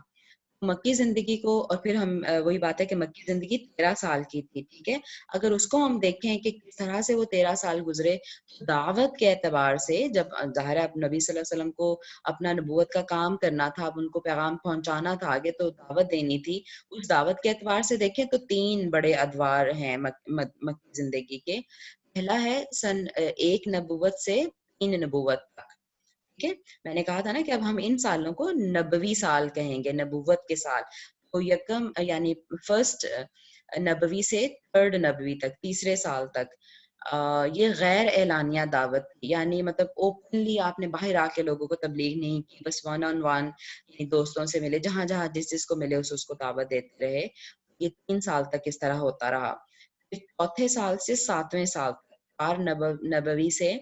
Speaker 1: مکی زندگی کو، اور پھر ہم وہی بات ہے کہ مکی زندگی 13 سال کی تھی. ٹھیک ہے، اگر اس کو ہم دیکھیں کہ کس طرح سے وہ 13 سال گزرے، تو دعوت کے اعتبار سے جب ظاہر ہے نبی صلی اللہ علیہ وسلم کو اپنا نبوت کا کام کرنا تھا، اب ان کو پیغام پہنچانا تھا آگے، تو دعوت دینی تھی. اس دعوت کے اعتبار سے دیکھیں تو 3 بڑے ادوار ہیں مکی زندگی کے. پہلا ہے سن 1 نبوت سے 3 نبوت تک. ٹھیک ہے، میں نے کہا تھا نا کہ اب ہم ان سالوں کو نبوی سال کہیں گے، نبوت کے سال. تو یکم یعنی فرسٹ نبوی سے 3rd نبوی تک، تیسرے سال تک یہ غیر اعلانیہ دعوت، یعنی مطلب اوپنلی آپ نے باہر آ کے لوگوں کو تبلیغ نہیں کی، بس 1 on 1 یعنی دوستوں سے ملے، جہاں جہاں جس کو ملے اس کو دعوت دیتے رہے. یہ 3 سال تک اس طرح ہوتا رہا. پھر چوتھے سال سے 7ویں سال تک 4 نبوی سے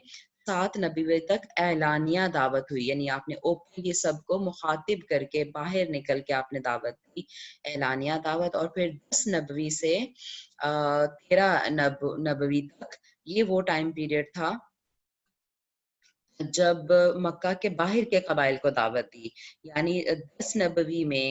Speaker 1: 7 نبوی تک اعلانیہ دعوت ہوئی، یعنی آپ نے اوپنلی سب کو مخاطب کر کے باہر نکل کے آپ نے دعوت دی، اعلانیہ دعوت. اور پھر 10 نبوی سے 13 نبوی تک یہ وہ ٹائم پیریڈ تھا جب مکہ کے باہر کے قبائل کو دعوت دی. یعنی 10 نبوی میں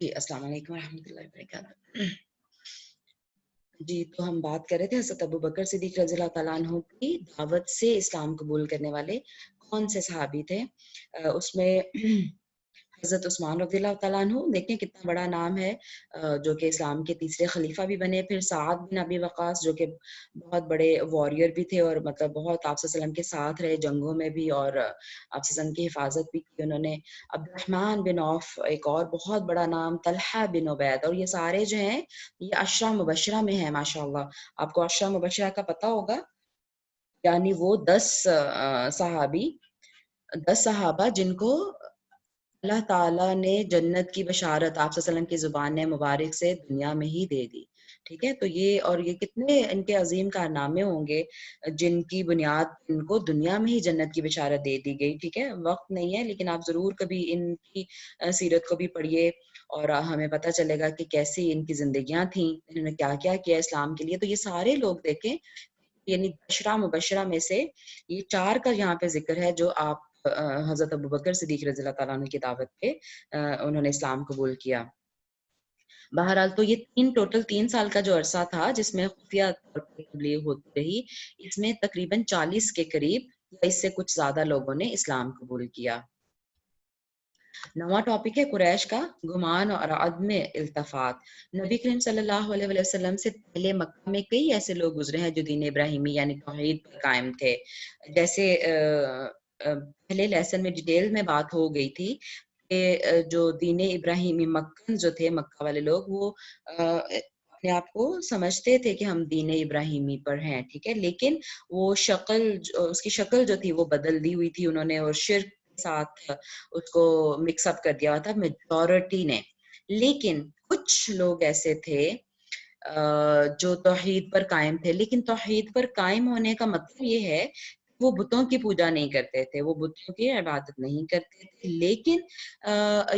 Speaker 1: جی السلام علیکم ورحمۃ اللہ وبرکاتہ. جی تو ہم بات کر رہے تھے حضرت ابو بکر صدیق رضی اللہ تعالیٰ عنہ کی دعوت سے اسلام قبول کرنے والے کون سے صحابی تھے. اس میں حضرت عثمان رضی اللہ تعالیٰ عنہ، دیکھیں کتنا بڑا نام ہے، جو کہ اسلام کے تیسرے خلیفہ بھی بنے. پھر سعد بن ابی وقاص جو کہ بہت بڑے واریر بھی تھے اور مطلب بہت آپ صلی اللہ علیہ وسلم کے ساتھ رہے جنگوں میں بھی اور آپ صلی اللہ علیہ وسلم کی حفاظت بھی کی انہوں نے. عبد الرحمن بن عوف ایک اور بہت بڑا نام، طلحہ بن عبید، اور یہ سارے جو ہیں یہ عشرہ مبشرہ میں ہیں. ماشاءاللہ آپ کو عشرہ مبشرہ کا پتہ ہوگا، یعنی وہ 10 صحابی، 10 صحابہ جن کو اللہ تعالیٰ نے جنت کی بشارت آپ صلی اللہ علیہ وسلم کی زبان مبارک سے دنیا میں ہی دے دی. ٹھیک ہے، تو یہ کتنے ان کے عظیم کارنامے ہوں گے جن کی بنیاد ان کو دنیا میں ہی جنت کی بشارت دے دی گئی. ٹھیک ہے، وقت نہیں ہے لیکن آپ ضرور کبھی ان کی سیرت کو بھی پڑھیے اور ہمیں پتہ چلے گا کہ کیسی ان کی زندگیاں تھیں، انہوں نے کیا کیا کیا اسلام کے لیے. تو یہ سارے لوگ دیکھیں، یعنی عشرہ مبشرہ میں سے یہ 4 کا یہاں پہ ذکر ہے جو آپ حضرت ابو بکر صدیق رضی اللہ تعالیٰ عنہ کی دعوت پہ انہوں نے اسلام قبول کیا. بہرحال تو یہ ٹوٹل 3 سال کا جو عرصہ تھا جس میں خفیہ طور پر تبلیغ ہوتی رہی، اس میں تقریباً 40 کے قریب یا اس سے کچھ زیادہ لوگوں نے اسلام قبول کیا. نواں ٹاپک ہے قریش کا گمان اور عدم التفات. نبی کریم صلی اللہ علیہ وسلم سے پہلے مکہ میں کئی ایسے لوگ گزرے ہیں جو دین ابراہیمی یعنی توحید پر قائم تھے. جیسے پہلے لیسن میں ڈیٹیل میں بات ہو گئی تھی کہ جو دین ابراہیمی مکن جو تھے، مکہ والے لوگ، وہ اپنے آپ کو سمجھتے تھے کہ ہم دین ابراہیمی پر ہیں. ٹھیک ہے، لیکن وہ اس کی شکل جو تھی وہ بدل دی ہوئی تھی انہوں نے، اور شرک کے ساتھ اس کو مکس اپ کر دیا تھا میجورٹی نے. لیکن کچھ لوگ ایسے تھے جو توحید پر قائم تھے، لیکن توحید پر قائم ہونے کا مطلب یہ ہے وہ بتوں کی پوجا نہیں کرتے تھے، وہ بتوں کی عبادت نہیں کرتے تھے، لیکن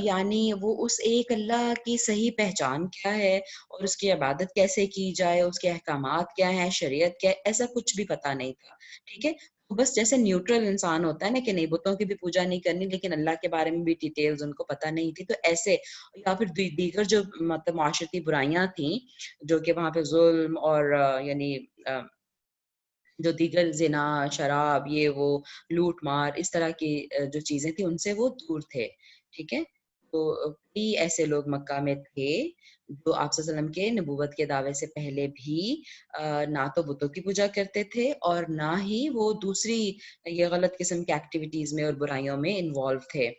Speaker 1: یعنی وہ اس ایک اللہ کی صحیح پہچان کیا ہے اور اس کی عبادت کیسے کی جائے، اس کے احکامات کیا ہیں، شریعت کیا ہے، ایسا کچھ بھی پتہ نہیں تھا. ٹھیک ہے، بس جیسے نیوٹرل انسان ہوتا ہے نا کہ نہیں بتوں کی بھی پوجا نہیں کرنی لیکن اللہ کے بارے میں بھی ڈیٹیلز ان کو پتہ نہیں تھی، تو ایسے یا پھر دیگر جو مطلب معاشرتی برائیاں تھیں جو کہ وہاں پہ ظلم اور یعنی جو دیگر زنا، شراب، یہ وہ لوٹ مار، اس طرح کی جو چیزیں تھیں ان سے وہ دور تھے. ٹھیک ہے، تو کئی ایسے لوگ مکہ میں تھے جو آپ صلی اللہ علیہ وسلم کے نبوت کے دعوے سے پہلے بھی نہ تو بتوں کی پوجا کرتے تھے اور نہ ہی وہ دوسری یہ غلط قسم کی ایکٹیویٹیز میں اور برائیوں میں انوالو تھے.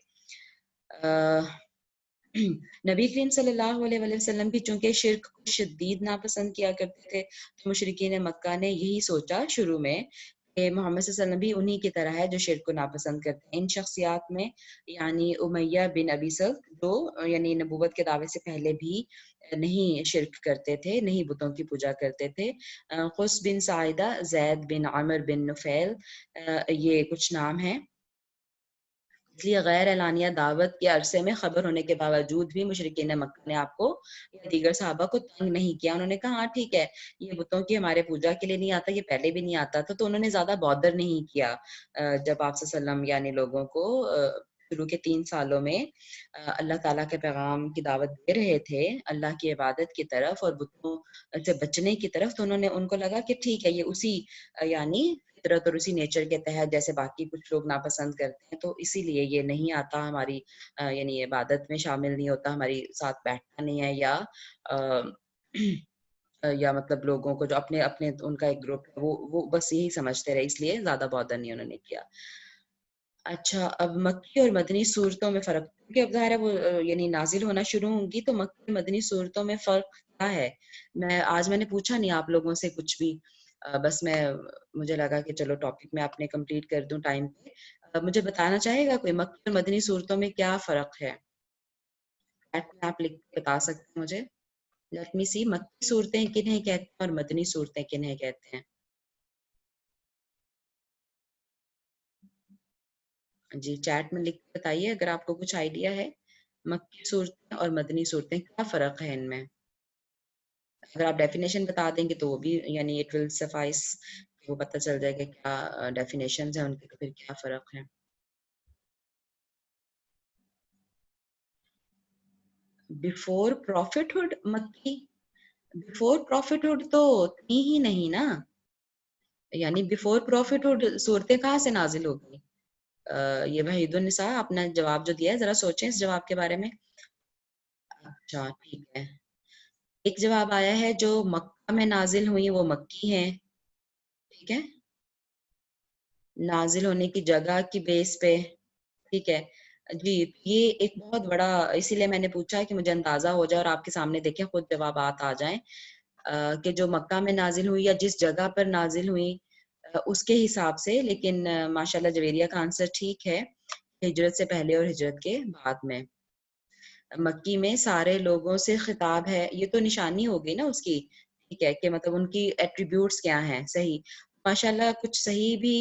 Speaker 1: نبی کریم صلی اللہ علیہ وسلم بھی چونکہ شرک کو شدید ناپسند کیا کرتے تھے، تو مشرکین مکہ نے یہی سوچا شروع میں کہ محمد صلی اللہ علیہ وسلم بھی انہی کی طرح ہے جو شرک کو ناپسند کرتے ہیں. ان شخصیات میں یعنی امیہ بن ابی سلط جو یعنی نبوت کے دعوے سے پہلے بھی نہیں شرک کرتے تھے، نہیں بتوں کی پوجا کرتے تھے، قس بن ساعدہ، زید بن عمر بن نفیل، یہ کچھ نام ہیں. اس لیے غیر اعلانیہ دعوت کے عرصے میں خبر ہونے کے باوجود بھی مشرکین مکہ نے آپ کو یا دیگر صحابہ کو تنگ نہیں کیا. انہوں نے کہا ہاں ٹھیک ہے، یہ بتوں کی ہمارے پوجا کے لیے نہیں آتا، یہ پہلے بھی نہیں آتا تھا، تو انہوں نے زیادہ بادر نہیں کیا. جب آپ صلی اللہ علیہ وسلم یعنی لوگوں کو شروع کے 3 سالوں میں اللہ تعالیٰ کے پیغام کی دعوت دے رہے تھے اللہ کی عبادت کی طرف اور بتوں سے بچنے کی طرف، تو انہوں نے ان کو لگا کہ ٹھیک ہے یہ اسی یعنی فطرت اور اسی نیچر کے تحت جیسے باقی کچھ لوگ ناپسند کرتے ہیں، تو اسی لیے یہ نہیں آتا ہماری یعنی عبادت میں شامل نہیں ہوتا، ہماری ساتھ بیٹھتا نہیں ہے، یا مطلب لوگوں کو جو اپنے اپنے ان کا ایک گروپ ہے وہ بس یہی سمجھتے رہے، اس لیے زیادہ بادر نہیں انہوں نے کیا. اچھا، اب مکی اور مدنی صورتوں میں فرق، کیونکہ اب ظاہر ہے وہ یعنی نازل ہونا شروع ہوں گی، تو مکی اور مدنی صورتوں میں فرق کیا ہے؟ میں نے پوچھا نہیں آپ لوگوں سے کچھ بھی، بس مجھے لگا کہ چلو ٹاپک میں آپ نے کمپلیٹ کر دوں ٹائم پہ. مجھے بتانا چاہے گا کوئی مکی اور مدنی صورتوں میں کیا فرق ہے؟ آپ لکھ کے بتا سکتے ہیں مجھے؟ لیٹ می سی، مکی صورتیں کنہیں کہتے ہیں اور مدنی صورتیں کنہیں کہتے ہیں؟ جی چیٹ میں لکھ کے بتائیے اگر آپ کو کچھ آئیڈیا ہے. مکی صورتیں اور مدنی صورتیں کیا فرق ہے ان میں؟ اگر آپ ڈیفینیشن بتا دیں گے تو وہ بھی یعنی اٹ ول سفائس، وہ پتہ چل جائے گا کیا ڈیفینیشنز ہیں ان کے، تو پھر کیا فرق ہے. بفور پروفٹ ہوڈ مکی، بفور پروفٹ ہوڈ تو تھی ہی نہیں نا، یعنی بفور پروفٹ ہوڈ صورتیں کہاں سے نازل ہو گئی؟ یہ وحید النساء اپنا جواب جو دیا ہے ذرا سوچیں اس جواب کے بارے میں. اچھا ٹھیک ہے، ایک جواب آیا ہے جو مکہ میں نازل ہوئی وہ مکی ہیں، ٹھیک ہے، نازل ہونے کی جگہ کی بیس پہ، ٹھیک ہے جی. یہ ایک بہت بڑا، اسی لیے میں نے پوچھا کہ مجھے اندازہ ہو جائے اور آپ کے سامنے دیکھیں خود جوابات آ جائیں کہ جو مکہ میں نازل ہوئی یا جس جگہ پر نازل ہوئی اس کے حساب سے. لیکن ماشاءاللہ جویریہ کا آنسر ٹھیک ہے، ہجرت سے پہلے اور ہجرت کے بعد میں. مکی میں سارے لوگوں سے خطاب ہے، یہ تو نشانی ہو گئی نا اس کی، ٹھیک ہے، کہ مطلب ان کی ایٹریبیوٹس کیا ہیں. صحیح، ماشاءاللہ کچھ صحیح بھی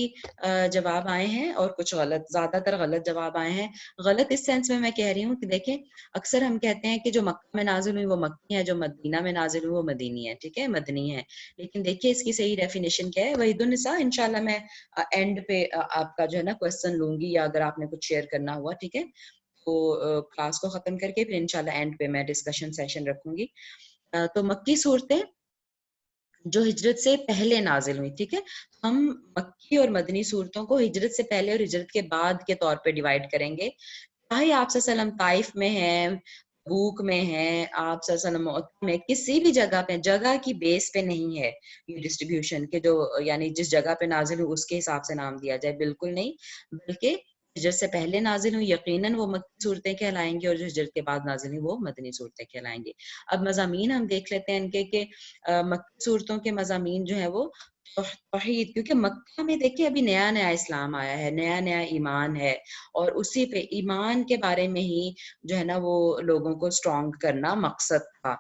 Speaker 1: جواب آئے ہیں اور کچھ غلط، زیادہ تر غلط جواب آئے ہیں. غلط اس سینس میں کہہ رہی ہوں کہ دیکھیں اکثر ہم کہتے ہیں کہ جو مکہ میں نازل ہوئی وہ مکی ہے، جو مدینہ میں نازل ہوئی وہ مدینی ہے، ٹھیک ہے، مدنی ہے. لیکن دیکھیے اس کی صحیح ڈیفینیشن کیا ہے. وحید النساء انشاءاللہ میں اینڈ پہ آپ کا جو ہے نا کوسچن لوں گی، یا اگر آپ نے کچھ شیئر کرنا ہوا ٹھیک ہے تو کلاس کو ختم کر کے پھر انشاءاللہ اینڈ پہ میں ڈسکشن سیشن رکھوں گی. تو مکی صورتیں جو ہجرت سے پہلے نازل ہوئی، ٹھیک ہے، ہم مکی اور مدنی صورتوں کو ہجرت سے پہلے اور ہجرت کے بعد کے طور پہ ڈیوائیڈ کریں گے. چاہے آپ صلی اللہ علیہ وسلم طائف میں ہیں، بوک میں ہیں، آپ صلی اللہ علیہ وسلم میں کسی بھی جگہ پہ، جگہ کی بیس پہ نہیں ہے یہ ڈسٹریبیوشن کہ جو یعنی جس جگہ پہ نازل ہو اس کے حساب سے نام دیا جائے، بالکل نہیں. بلکہ ہجرت سے پہلے نازل ہوئی یقیناً وہ مکی صورتیں کہلائیں گی، اور جو ہجرت کے بعد نازل ہوئی وہ مدنی صورتیں کہلائیں گی. اب مضامین ہم دیکھ لیتے ہیں ان کے کہ مکی صورتوں کے مضامین جو ہے وہ توحید، کیونکہ مکہ میں دیکھیں ابھی نیا نیا اسلام آیا ہے، نیا نیا ایمان ہے، اور اسی پہ ایمان کے بارے میں ہی جو ہے نا وہ لوگوں کو اسٹرانگ کرنا مقصد تھا.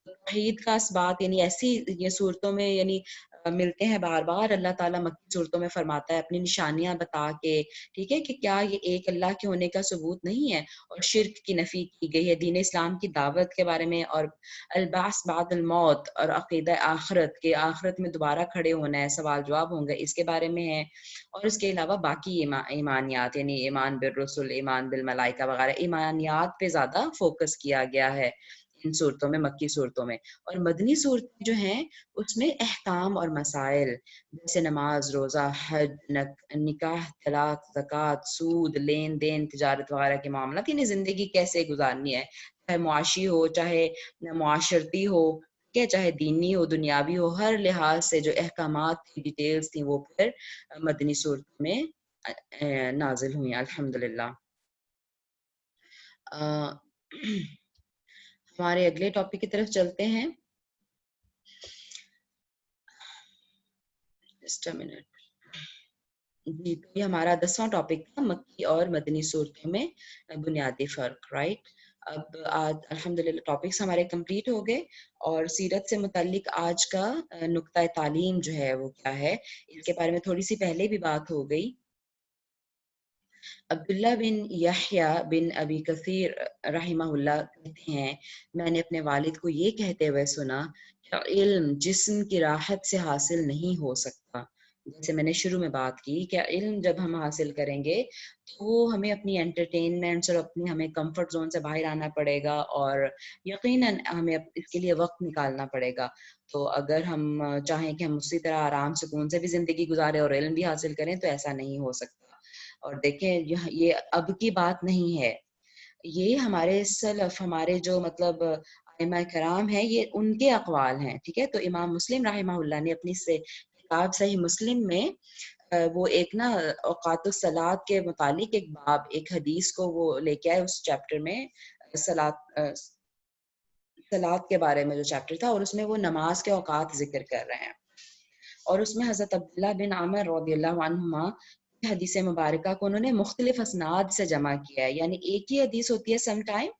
Speaker 1: توحید کا اسبات یعنی ایسی یہ صورتوں میں یعنی ملتے ہیں بار بار. اللہ تعالیٰ مکی صورتوں میں فرماتا ہے اپنی نشانیاں بتا کے، ٹھیک ہے، کہ کیا یہ ایک اللہ کے ہونے کا ثبوت نہیں ہے، اور شرک کی نفی کی گئی ہے، دین اسلام کی دعوت کے بارے میں، اور البعث بعد الموت، اور عقیدہ آخرت کے آخرت میں دوبارہ کھڑے ہونا ہے، سوال جواب ہوں گے، اس کے بارے میں ہے. اور اس کے علاوہ باقی ایمانیات یعنی ایمان بالرسل، ایمان بالملائکہ وغیرہ ایمانیات پہ زیادہ فوکس کیا گیا ہے ان صورتوں میں، مکی صورتوں میں. اور مدنی صورتیں جو ہیں اس میں احکام اور مسائل جیسے نماز، روزہ، حج، نکاح، طلاق، زکوٰۃ، سود، لین دین، تجارت وغیرہ کے معاملات، یعنی زندگی کیسے گزارنی ہے، چاہے معاشی ہو، چاہے معاشرتی ہو، کہ چاہے دینی ہو، دنیاوی ہو، ہر لحاظ سے جو احکامات کی ڈیٹیلز تھیں وہ پھر مدنی صورت میں نازل ہوئی الحمدللہ. ہمارے اگلے ٹاپک کی طرف چلتے ہیں. جسٹ اے منٹ جی، تو یہ ہمارا 10واں ٹاپک تھا، مکی اور مدنی صورتوں میں بنیادی فرق، رائٹ. اب آج الحمدللہ ٹاپکس ہمارے کمپلیٹ ہو گئے، اور سیرت سے متعلق آج کا نقطہ تعلیم جو ہے وہ کیا ہے، اس کے بارے میں تھوڑی سی پہلے بھی بات ہو گئی. عبداللہ بن یحییٰ بن ابی کثیر رحمہ اللہ کہتے ہیں میں نے اپنے والد کو یہ کہتے ہوئے سنا کہ علم جسم کی راحت سے حاصل نہیں ہو سکتا. جیسے میں نے شروع میں بات کی کہ علم جب ہم حاصل کریں گے تو وہ ہمیں اپنی انٹرٹینمنٹ اور اپنی ہمیں کمفرٹ زون سے باہر آنا پڑے گا، اور یقیناً ہمیں اس کے لیے وقت نکالنا پڑے گا. تو اگر ہم چاہیں کہ ہم اسی طرح آرام سکون سے بھی زندگی گزاریں اور علم بھی حاصل کریں تو ایسا نہیں ہو سکتا. اور دیکھیں یہ اب کی بات نہیں ہے، یہ ہمارے سلف، ہمارے جو مطلب ائمہ کرام ہیں، یہ ان کے اقوال ہیں، ٹھیک ہے. تو امام مسلم رحمہ اللہ نے اپنی سے کتاب صحیح مسلم میں وہ ایک نا اوقات الصلاۃ کے متعلق ایک باب، ایک حدیث کو وہ لے کے آئے اس چیپٹر میں، صلاۃ کے بارے میں جو چیپٹر تھا، اور اس میں وہ نماز کے اوقات ذکر کر رہے ہیں. اور اس میں حضرت عبداللہ بن عامر رضی اللہ عنہما حدیث مبارکہ کو انہوں نے مختلف اسناد سے جمع کیا ہے، یعنی ایک ہی حدیث ہوتی ہے سم ٹائم،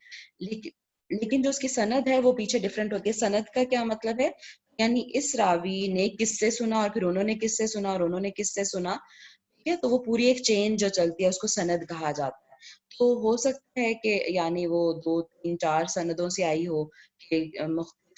Speaker 1: لیکن جو اس کی سند ہے وہ پیچھے ڈفرینٹ ہوتی ہے. سند کا کیا مطلب ہے، یعنی اس راوی نے کس سے سنا، اور پھر انہوں نے کس سے سنا، اور انہوں نے کس سے سنا، ٹھیک ہے. تو وہ پوری ایک چین جو چلتی ہے اس کو سند کہا جاتا ہے. تو ہو سکتا ہے کہ یعنی وہ 2 3 4 سندوں سے آئی ہو کہ مختلف